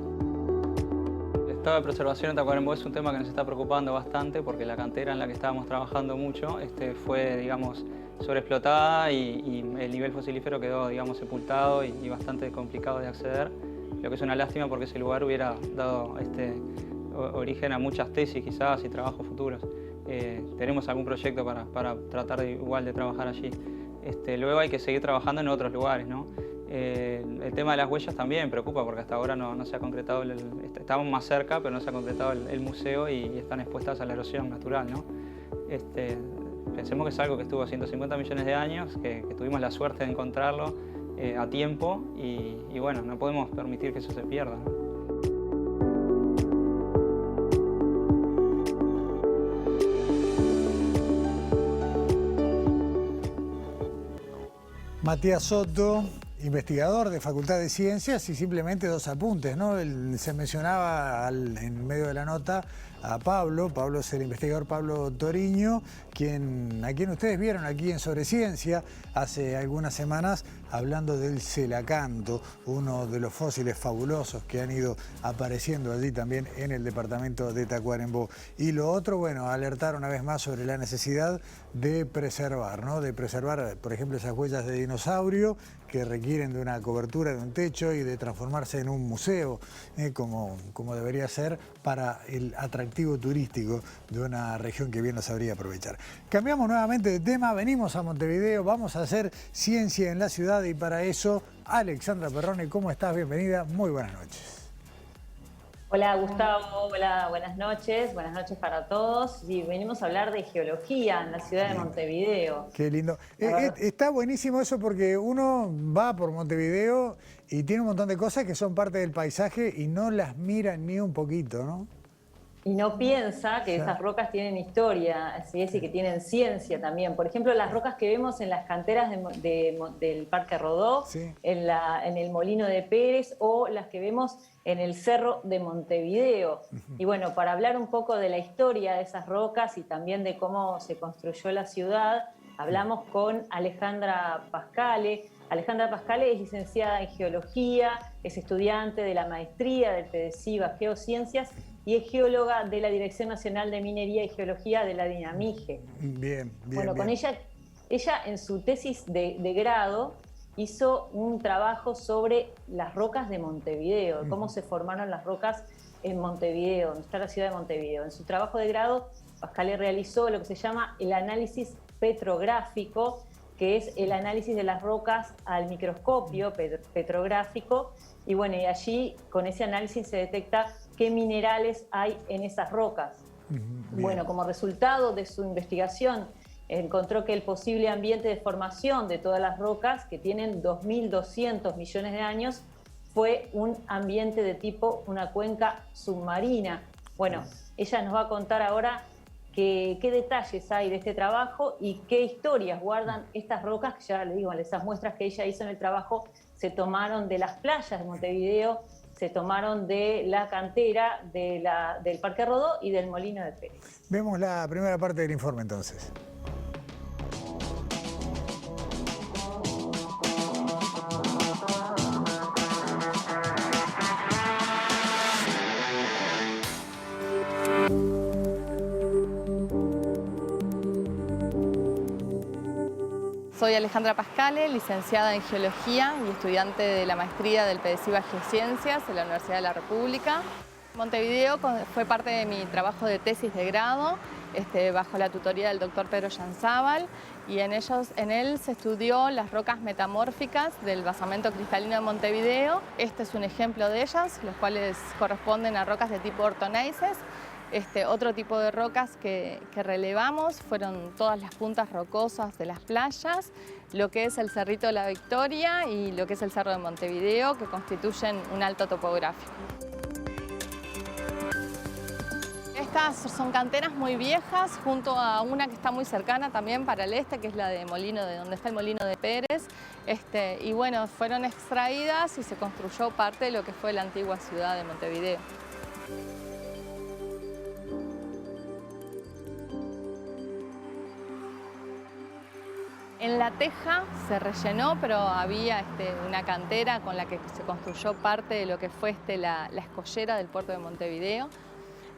El estado de preservación en Tacuarembó es un tema que nos está preocupando bastante porque la cantera en la que estábamos trabajando mucho fue, digamos, sobreexplotada y el nivel fosilífero quedó, digamos, sepultado y bastante complicado de acceder, lo que es una lástima porque ese lugar hubiera dado origen a muchas tesis quizás y trabajos futuros. Tenemos algún proyecto para tratar igual de trabajar allí. Luego hay que seguir trabajando en otros lugares, ¿no? El tema de las huellas también preocupa porque hasta ahora no se ha concretado, estamos más cerca pero no se ha concretado el museo y están expuestas a la erosión natural, ¿no? Pensemos que es algo que estuvo 150 millones de años, que tuvimos la suerte de encontrarlo a tiempo y bueno, no podemos permitir que eso se pierda, ¿no? Matías Soto, investigador de Facultad de Ciencias, y simplemente dos apuntes, ¿no? Se mencionaba en medio de la nota a Pablo es el investigador Pablo Toriño, a quien ustedes vieron aquí en Sobre Ciencia hace algunas semanas hablando del celacanto, uno de los fósiles fabulosos que han ido apareciendo allí también en el departamento de Tacuarembó. Y lo otro, bueno, alertar una vez más sobre la necesidad de preservar, ¿no? De preservar, por ejemplo, esas huellas de dinosaurio que requieren de una cobertura, de un techo y de transformarse en un museo, como debería ser para el atractivo turístico de una región que bien lo sabría aprovechar. Cambiamos nuevamente de tema, venimos a Montevideo, vamos a hacer ciencia en la ciudad y para eso, Alexandra Perrone, ¿cómo estás? Bienvenida, muy buenas noches. Hola Gustavo, hola, buenas noches para todos. Y venimos a hablar de geología en la ciudad de Montevideo. Qué lindo. Está buenísimo eso porque uno va por Montevideo y tiene un montón de cosas que son parte del paisaje y no las mira ni un poquito, ¿no? Y no piensa que esas rocas tienen historia, así es, y que tienen ciencia también. Por ejemplo, las rocas que vemos en las canteras del Parque Rodó, sí, en el Molino de Pérez, o las que vemos en el Cerro de Montevideo. Y bueno, para hablar un poco de la historia de esas rocas y también de cómo se construyó la ciudad, hablamos con Alejandra Pascale. Alejandra Pascale es licenciada en Geología, es estudiante de la maestría del PEDESIVA Geociencias y es geóloga de la Dirección Nacional de Minería y Geología de la DINAMIGE. Bien. Bueno, con ella en su tesis de grado hizo un trabajo sobre las rocas de Montevideo, cómo se formaron las rocas en Montevideo, donde está la ciudad de Montevideo. En su trabajo de grado, Pascale realizó lo que se llama el análisis petrográfico, que es el análisis de las rocas al microscopio petrográfico, y bueno, y allí con ese análisis se detecta qué minerales hay en esas rocas. Bueno, como resultado de su investigación, encontró que el posible ambiente de formación de todas las rocas, que tienen 2.200 millones de años, fue un ambiente de tipo una cuenca submarina. Bueno, ella nos va a contar ahora qué detalles hay de este trabajo y qué historias guardan estas rocas, que ya le digo, esas muestras que ella hizo en el trabajo se tomaron de las playas de Montevideo, se tomaron de la cantera del Parque Rodó y del Molino de Pérez. Vemos la primera parte del informe entonces. Soy Alejandra Pascale, licenciada en Geología y estudiante de la maestría del PEDESIVA Geociencias de la Universidad de la República. Montevideo fue parte de mi trabajo de tesis de grado, bajo la tutoría del doctor Pedro Yanzábal, y en él se estudió las rocas metamórficas del basamento cristalino de Montevideo. Este es un ejemplo de ellas, los cuales corresponden a rocas de tipo ortoneises. Otro tipo de rocas que relevamos fueron todas las puntas rocosas de las playas, lo que es el Cerrito de la Victoria y lo que es el Cerro de Montevideo, que constituyen un alto topográfico. Estas son canteras muy viejas, junto a una que está muy cercana también para el este, que es la de donde está el Molino de Pérez. Y bueno, fueron extraídas y se construyó parte de lo que fue la antigua ciudad de Montevideo. En La Teja se rellenó, pero había una cantera con la que se construyó parte de lo que fue la escollera del puerto de Montevideo.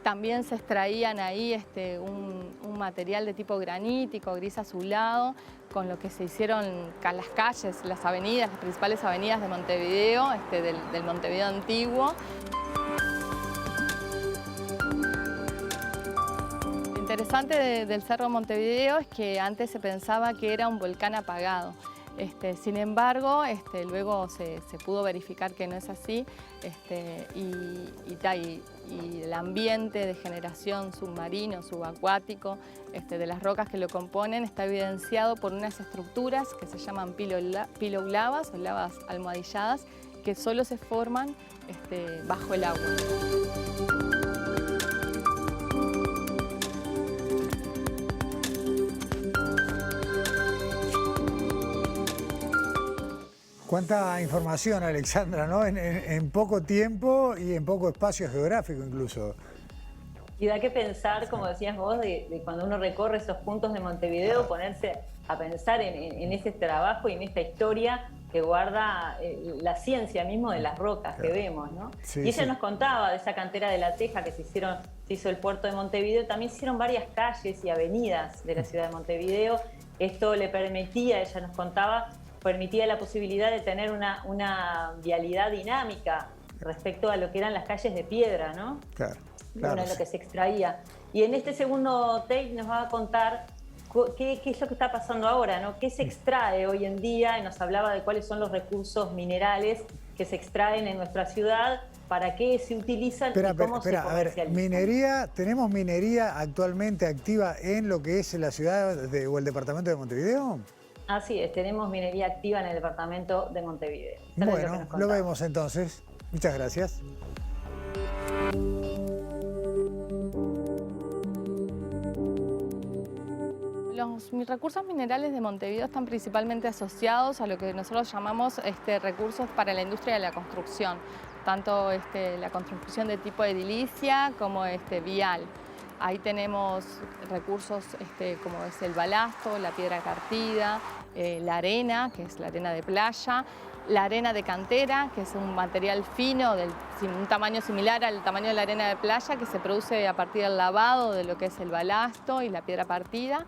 También se extraían ahí un material de tipo granítico, gris azulado, con lo que se hicieron las calles, las avenidas, las principales avenidas de Montevideo, del Montevideo antiguo. Lo interesante del Cerro de Montevideo es que antes se pensaba que era un volcán apagado. Sin embargo, luego se pudo verificar que no es así, y y el ambiente de generación submarino, subacuático, de las rocas que lo componen, está evidenciado por unas estructuras que se llaman piloglavas o lavas almohadilladas, que solo se forman bajo el agua. Cuánta información, Alexandra, ¿no? En poco tiempo y en poco espacio geográfico incluso. Y da que pensar, como decías vos, de cuando uno recorre esos puntos de Montevideo, ponerse a pensar en ese trabajo y en esta historia que guarda la ciencia mismo de las rocas que vemos, ¿no? Sí, y ella sí. nos contaba de esa cantera de La Teja que se hizo el puerto de Montevideo. También se hicieron varias calles y avenidas de la ciudad de Montevideo. Esto le permitía, ella nos contaba, permitía la posibilidad de tener una vialidad dinámica respecto a lo que eran las calles de piedra, ¿no? Claro, Bueno, lo que se extraía. Y en este segundo take nos va a contar qué es lo que está pasando ahora, ¿no? ¿Qué se extrae hoy en día? Y nos hablaba de cuáles son los recursos minerales que se extraen en nuestra ciudad, para qué se utilizan y cómo se comercializan. Minería, ¿tenemos minería actualmente activa en lo que es la ciudad o el departamento de Montevideo? Así es, tenemos minería activa en el departamento de Montevideo. Bueno, lo vemos entonces. Muchas gracias. Los recursos minerales de Montevideo están principalmente asociados a lo que nosotros llamamos recursos para la industria de la construcción, tanto la construcción de tipo edilicia como vial. Ahí tenemos recursos como es el balasto, la piedra cartida, la arena, que es la arena de playa, la arena de cantera, que es un material fino, un tamaño similar al tamaño de la arena de playa, que se produce a partir del lavado de lo que es el balasto y la piedra partida,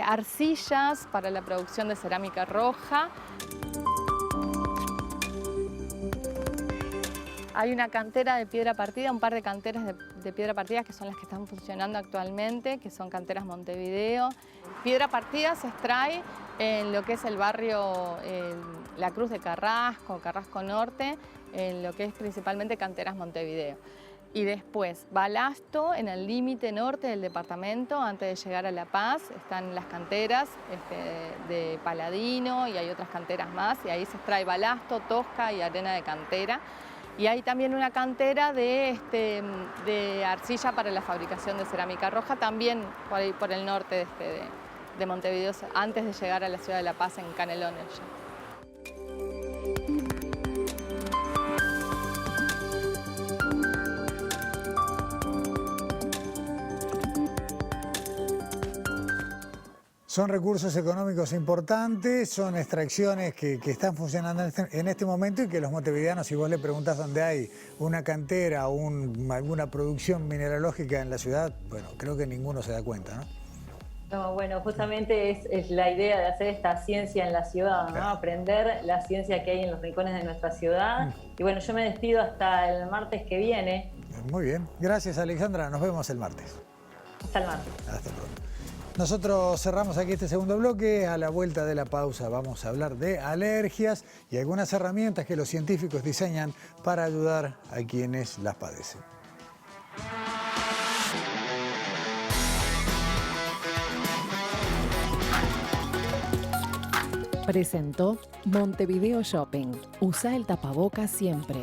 arcillas para la producción de cerámica roja. Hay una cantera de piedra partida, un par de canteras de piedra partida que son las que están funcionando actualmente, que son canteras Montevideo. Piedra partida se extrae en lo que es el barrio La Cruz de Carrasco, Carrasco Norte, en lo que es principalmente canteras Montevideo. Y después, balasto en el límite norte del departamento, antes de llegar a La Paz, están las canteras de Paladino y hay otras canteras más, y ahí se extrae balasto, tosca y arena de cantera. Y hay también una cantera de arcilla para la fabricación de cerámica roja, también por el norte de Montevideo, antes de llegar a la ciudad de La Paz, en Canelones. Son recursos económicos importantes, son extracciones que están funcionando en este momento y que los montevideanos, si vos le preguntás dónde hay una cantera o alguna producción mineralógica en la ciudad, bueno, creo que ninguno se da cuenta, ¿no? No, bueno, justamente es la idea de hacer esta ciencia en la ciudad, ¿no? Aprender la ciencia que hay en los rincones de nuestra ciudad. Y bueno, yo me despido hasta el martes que viene. Muy bien, gracias Alexandra, nos vemos el martes. Hasta el martes. Hasta pronto. Nosotros cerramos aquí este segundo bloque. A la vuelta de la pausa vamos a hablar de alergias y algunas herramientas que los científicos diseñan para ayudar a quienes las padecen. Presentó Montevideo Shopping. Usa el tapabocas siempre.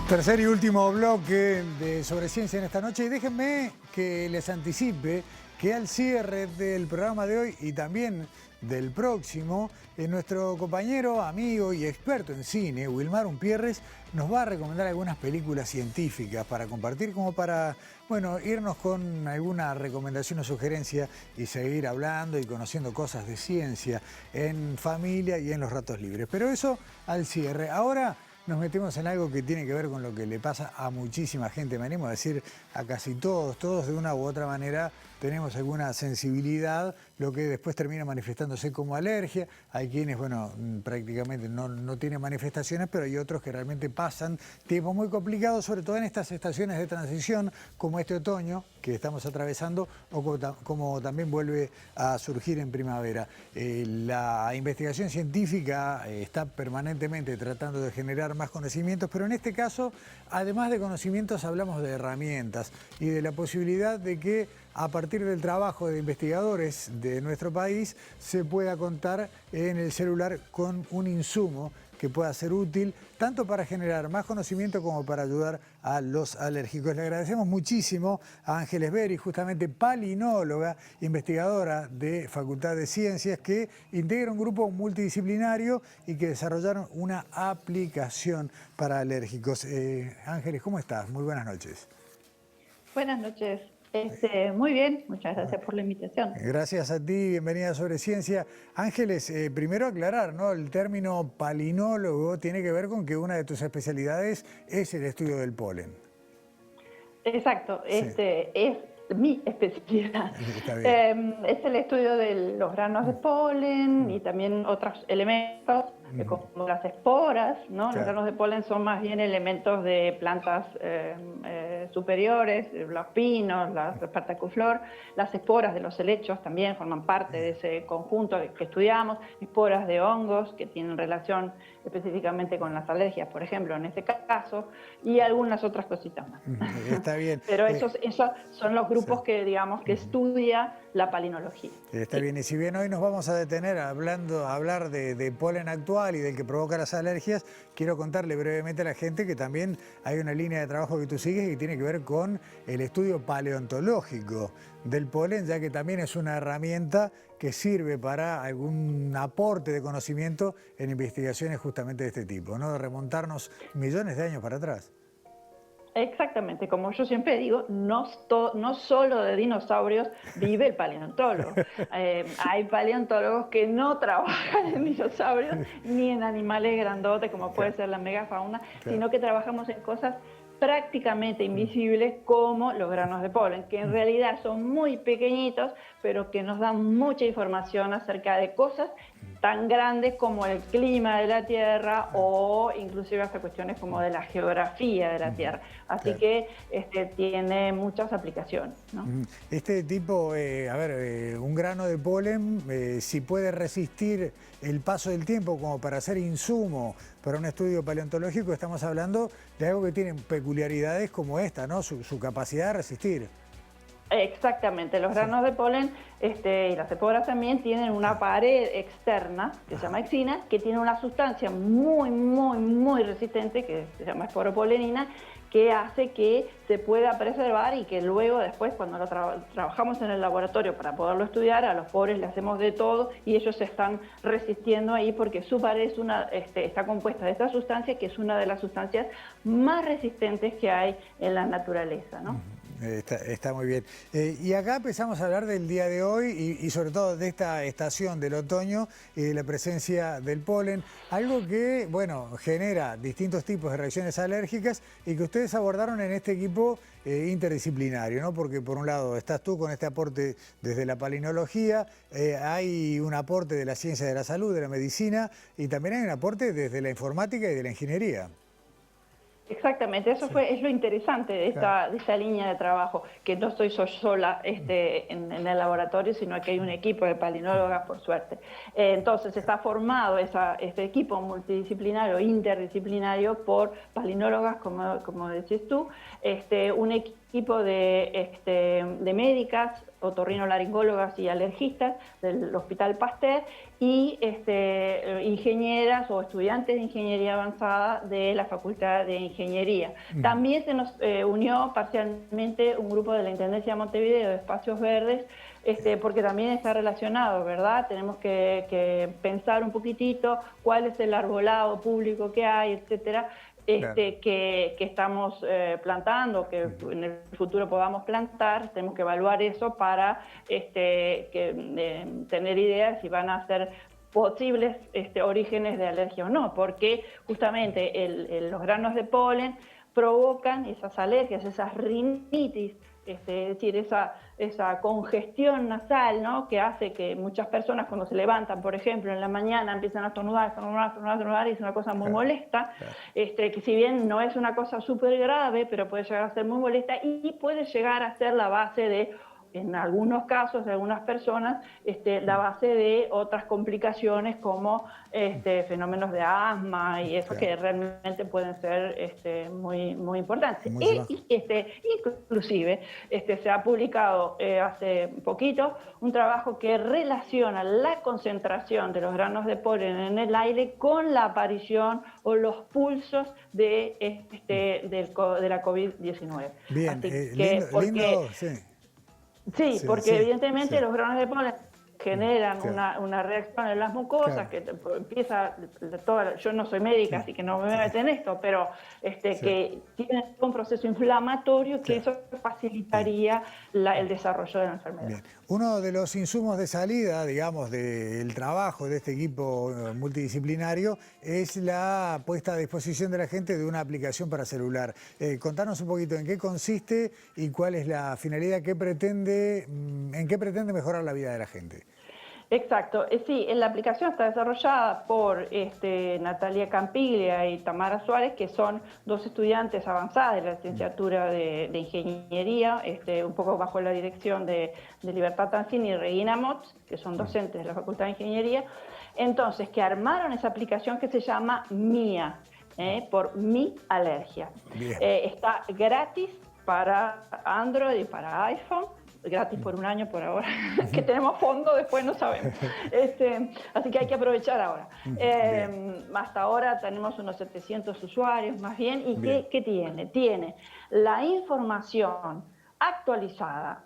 Tercer y último bloque sobre ciencia en esta noche y déjenme que les anticipe que al cierre del programa de hoy y también del próximo, nuestro compañero, amigo y experto en cine, Wilmar Umpierres, nos va a recomendar algunas películas científicas para compartir, como para, bueno, irnos con alguna recomendación o sugerencia y seguir hablando y conociendo cosas de ciencia en familia y en los ratos libres. Pero eso al cierre. Ahora nos metemos en algo que tiene que ver con lo que le pasa a muchísima gente, me animo a decir a casi todos de una u otra manera tenemos alguna sensibilidad, lo que después termina manifestándose como alergia. Hay quienes, bueno, prácticamente no tienen manifestaciones, pero hay otros que realmente pasan tiempos muy complicados, sobre todo en estas estaciones de transición, como este otoño que estamos atravesando, o como también vuelve a surgir en primavera. La investigación científica está permanentemente tratando de generar más conocimientos, pero en este caso, además de conocimientos, hablamos de herramientas y de la posibilidad de que a partir del trabajo de investigadores de nuestro país se pueda contar en el celular con un insumo que pueda ser útil tanto para generar más conocimiento como para ayudar a los alérgicos. Le agradecemos muchísimo a Ángeles Beri, justamente palinóloga, investigadora de Facultad de Ciencias, que integra un grupo multidisciplinario y que desarrollaron una aplicación para alérgicos. Ángeles, ¿cómo estás? Muy buenas noches. Buenas noches. Muy bien, muchas gracias por la invitación. Gracias a ti, bienvenida a Sobre Ciencia. Ángeles, primero aclarar, ¿no? El término palinólogo tiene que ver con que una de tus especialidades es el estudio del polen. Exacto, Sí. Es mi especialidad. Está bien. Es el estudio de los granos de polen y también otros elementos, como las esporas, ¿no? Claro. Los granos de polen son más bien elementos de plantas superiores, los pinos, las Spartacuflor. Las esporas de los helechos también forman parte de ese conjunto que estudiamos, esporas de hongos que tienen relación específicamente con las alergias, por ejemplo, en este caso, y algunas otras cositas más. Está bien. Pero esos son los grupos que, digamos, que estudia la palinología. Está bien, y si bien hoy nos vamos a detener a hablar de polen actual y del que provoca las alergias, quiero contarle brevemente a la gente que también hay una línea de trabajo que tú sigues que tiene que ver con el estudio paleontológico del polen, ya que también es una herramienta que sirve para algún aporte de conocimiento en investigaciones justamente de este tipo, ¿no? De remontarnos millones de años para atrás. Exactamente, como yo siempre digo, no solo de dinosaurios vive el paleontólogo. Hay paleontólogos que no trabajan en dinosaurios ni en animales grandotes como puede ser la megafauna, sino que trabajamos en cosas prácticamente invisibles como los granos de polen, que en realidad son muy pequeñitos, pero que nos dan mucha información acerca de cosas tan grandes como el clima de la Tierra o inclusive hasta cuestiones como de la geografía de la Tierra. Así que tiene muchas aplicaciones, ¿no? Este tipo, un grano de polen, si puede resistir el paso del tiempo como para hacer insumo para un estudio paleontológico, estamos hablando de algo que tiene peculiaridades como esta, ¿no? Su capacidad de resistir. Exactamente, los granos de polen y las esporas también tienen una pared externa que se llama exina, que tiene una sustancia muy resistente que se llama esporopolenina, que hace que se pueda preservar y que luego después cuando lo trabajamos en el laboratorio para poderlo estudiar, a los pobres le hacemos de todo y ellos se están resistiendo ahí porque su pared está compuesta de esta sustancia que es una de las sustancias más resistentes que hay en la naturaleza, ¿no? Está muy bien. Y acá empezamos a hablar del día de hoy y sobre todo de esta estación del otoño y de la presencia del polen, algo que, bueno, genera distintos tipos de reacciones alérgicas y que ustedes abordaron en este equipo interdisciplinario, ¿no? Porque por un lado estás tú con este aporte desde la palinología, hay un aporte de la ciencia de la salud, de la medicina y también hay un aporte desde la informática y de la ingeniería. Exactamente, eso es lo interesante de esta línea de trabajo, que no estoy yo sola en el laboratorio, sino que hay un equipo de palinólogas, por suerte. Entonces está formado este equipo multidisciplinario, interdisciplinario, por palinólogas, como decís tú, un equipo de médicas, otorrinolaringólogas y alergistas del Hospital Pasteur y ingenieras o estudiantes de ingeniería avanzada de la Facultad de Ingeniería. También se nos unió parcialmente un grupo de la Intendencia de Montevideo de Espacios Verdes, porque también está relacionado, ¿verdad? Tenemos que pensar un poquitito cuál es el arbolado público que hay, etcétera, que estamos plantando, que en el futuro podamos plantar. Tenemos que evaluar eso para tener ideas si van a ser posibles orígenes de alergia o no, porque justamente los granos de polen provocan esas alergias, esas rinitis, es decir, esa congestión nasal, ¿no? Que hace que muchas personas cuando se levantan, por ejemplo, en la mañana empiezan a estornudar, y es una cosa muy molesta, que si bien no es una cosa súper grave, pero puede llegar a ser muy molesta y puede llegar a ser la base de, en algunos casos de algunas personas, la base de otras complicaciones como fenómenos de asma y eso que realmente pueden ser muy, muy importantes. Inclusive se ha publicado hace poquito un trabajo que relaciona la concentración de los granos de polen en el aire con la aparición o los pulsos de la COVID-19. Bien, lindo, sí. Sí, porque evidentemente los granos de polen generan una reacción en las mucosas que empieza yo no soy médica, así que no me voy a meter en esto, pero que tiene un proceso inflamatorio que eso facilitaría el desarrollo de la enfermedad. Bien. Uno de los insumos de salida, digamos, del trabajo de este equipo multidisciplinario es la puesta a disposición de la gente de una aplicación para celular. Contanos un poquito en qué consiste y cuál es la finalidad, en qué pretende mejorar la vida de la gente. Exacto, sí, la aplicación está desarrollada por Natalia Campiglia y Tamara Suárez, que son dos estudiantes avanzadas de la licenciatura de Ingeniería, un poco bajo la dirección de Libertad Tancini y Regina Motz, que son docentes de la Facultad de Ingeniería, entonces que armaron esa aplicación que se llama MIA, por Mi Alergia. Está gratis para Android y para iPhone, gratis por un año por ahora, que tenemos fondo, después no sabemos. Así que hay que aprovechar ahora. Hasta ahora tenemos unos 700 usuarios más bien. ¿Y qué tiene? Tiene la información actualizada,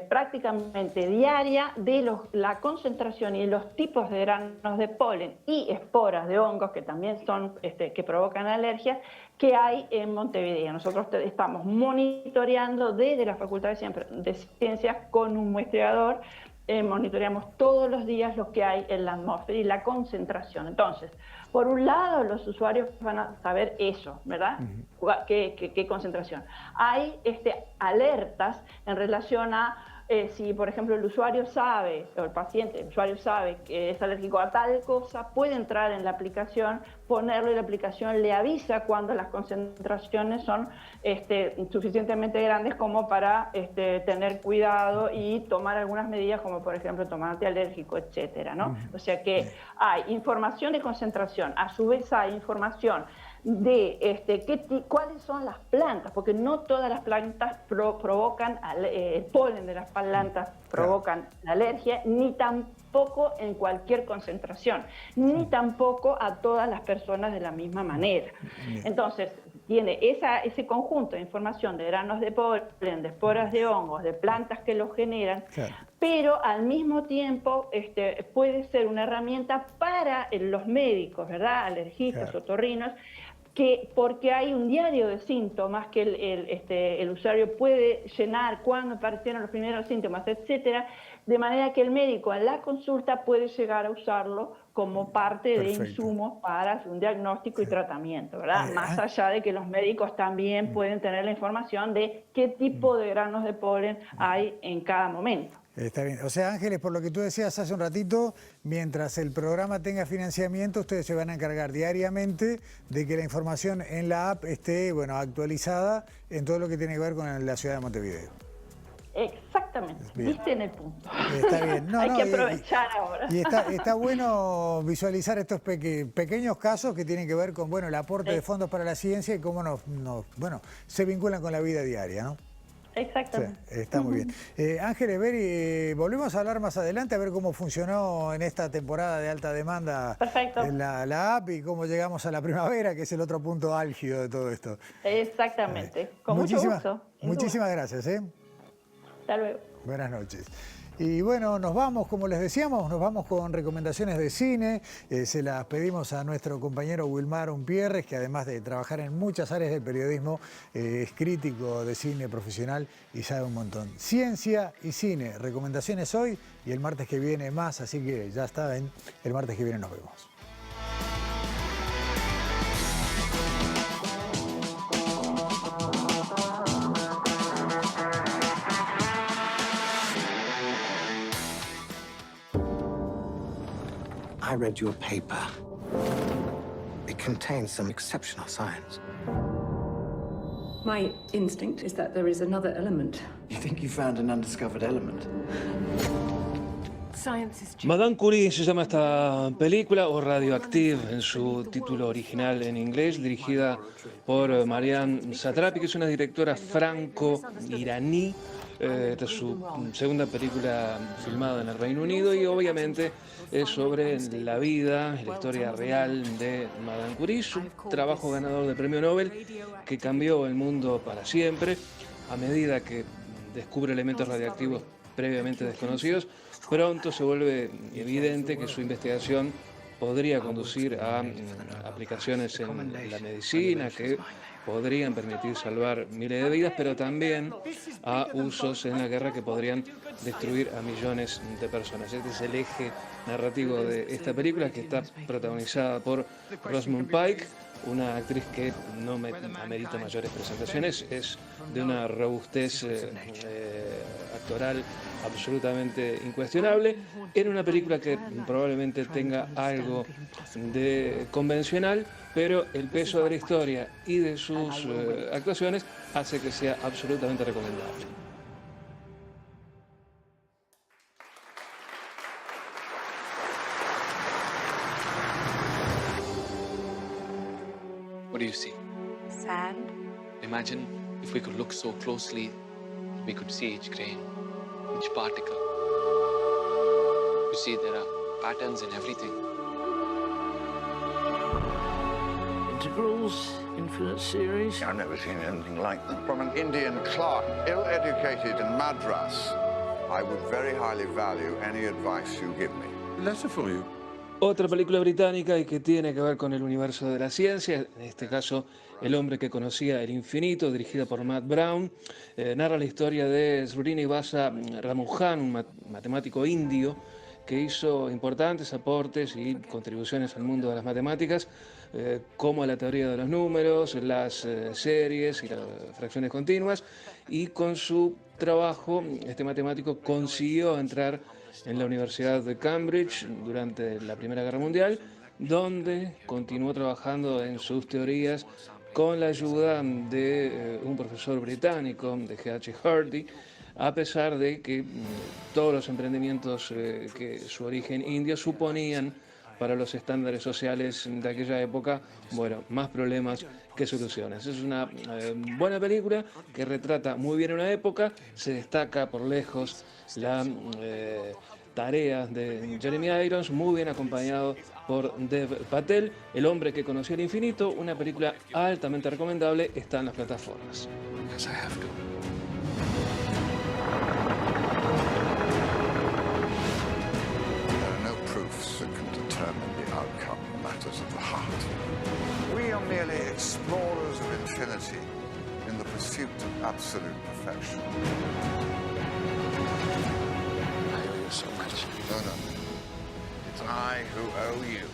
prácticamente diaria de la concentración y los tipos de granos de polen y esporas de hongos que también son, que provocan alergias, que hay en Montevideo. Nosotros estamos monitoreando desde la Facultad de Ciencias con un muestreador, monitoreamos todos los días lo que hay en la atmósfera y la concentración. Entonces, por un lado, los usuarios van a saber eso, ¿verdad? ¿Qué concentración? Hay alertas en relación a si, por ejemplo, el usuario sabe, o el usuario sabe que es alérgico a tal cosa, puede entrar en la aplicación, ponerlo y la aplicación le avisa cuando las concentraciones son suficientemente grandes como para tener cuidado y tomar algunas medidas, como por ejemplo tomar antialérgico, etcétera, ¿no? O sea que hay información de concentración, a su vez hay información de cuáles son las plantas, porque no todas las plantas provocan, el polen de las plantas provocan la alergia, ni tampoco en cualquier concentración, ni tampoco a todas las personas de la misma manera. Entonces, tiene ese conjunto de información de granos de polen, de esporas de hongos, de plantas que los generan, pero al mismo tiempo puede ser una herramienta para los médicos, ¿verdad? Alergistas, otorrinos, porque hay un diario de síntomas que el usuario puede llenar cuando aparecieron los primeros síntomas, etcétera, de manera que el médico en la consulta puede llegar a usarlo como parte de insumos para un diagnóstico y tratamiento, ¿verdad? Más allá de que los médicos también pueden tener la información de qué tipo de granos de polen hay en cada momento. Está bien. O sea, Ángeles, por lo que tú decías hace un ratito, mientras el programa tenga financiamiento, ustedes se van a encargar diariamente de que la información en la app esté, actualizada en todo lo que tiene que ver con la ciudad de Montevideo. Exactamente, viste en el punto. Está bien. Hay que aprovechar ahora. Y está bueno visualizar estos pequeños casos que tienen que ver con el aporte de fondos para la ciencia y cómo se vinculan con la vida diaria, ¿no? Exactamente. Sí, está muy bien. Ángeles, Beri, volvemos a hablar más adelante a ver cómo funcionó en esta temporada de alta demanda la app y cómo llegamos a la primavera, que es el otro punto álgido de todo esto. Exactamente. Con mucho gusto. Muchísimas gracias. Hasta luego. Buenas noches. Y bueno, nos vamos, como les decíamos, nos vamos con recomendaciones de cine. Se las pedimos a nuestro compañero Wilmar Umpierres, que además de trabajar en muchas áreas del periodismo, es crítico de cine profesional y sabe un montón. Ciencia y cine, recomendaciones hoy y el martes que viene más, así que ya saben, el martes que viene nos vemos. I read your paper. It contains some exceptional science. My instinct is that there is another element. You think you found an undiscovered element? Madame Curie se llama esta película, o Radioactive en su título original en inglés, dirigida por Marianne Satrapi, que es una directora franco-iraní. Esta es su segunda película filmada en el Reino Unido y obviamente es sobre la vida y la historia real de Madame Curie, su trabajo ganador del Premio Nobel que cambió el mundo para siempre a medida que descubre elementos radiactivos previamente desconocidos. Pronto se vuelve evidente que su investigación podría conducir a aplicaciones en la medicina que podrían permitir salvar miles de vidas, pero también a usos en la guerra que podrían destruir a millones de personas. Este es el eje narrativo de esta película, que está protagonizada por Rosamund Pike, una actriz que no amerita mayores presentaciones, es de una robustez actoral absolutamente incuestionable, en una película que probablemente tenga algo de convencional, pero el peso de la historia y de sus actuaciones hace que sea absolutamente recomendable. What do you see? Sand. Imagine if we could look so closely, we could see each grain, each particle. You see, there are patterns in everything. Integrals, infinite series. I've never seen anything like them. From an Indian clerk, ill-educated in Madras, I would very highly value any advice you give me. Letter for you. Otra película británica y que tiene que ver con el universo de la ciencia, en este caso El hombre que conocía el infinito, dirigida por Matt Brown, narra la historia de Srinivasa Ramanujan, un matemático indio que hizo importantes aportes y contribuciones al mundo de las matemáticas, como a la teoría de los números, las series y las fracciones continuas, y con su trabajo este matemático consiguió entrar en la Universidad de Cambridge durante la Primera Guerra Mundial, donde continuó trabajando en sus teorías con la ayuda de un profesor británico, de G.H. Hardy, a pesar de que todos los emprendimientos que su origen indio suponían para los estándares sociales de aquella época, bueno, más problemas que soluciones. Es una buena película que retrata muy bien una época, se destaca por lejos la tarea de Jeremy Irons, muy bien acompañado por Dev Patel. El hombre que conoció el infinito, una película altamente recomendable, está en las plataformas. Yes, I have to. That can determine the outcome of matters of the heart. We are merely explorers of infinity in the pursuit of absolute perfection. I owe you so much. No. It's I who owe you.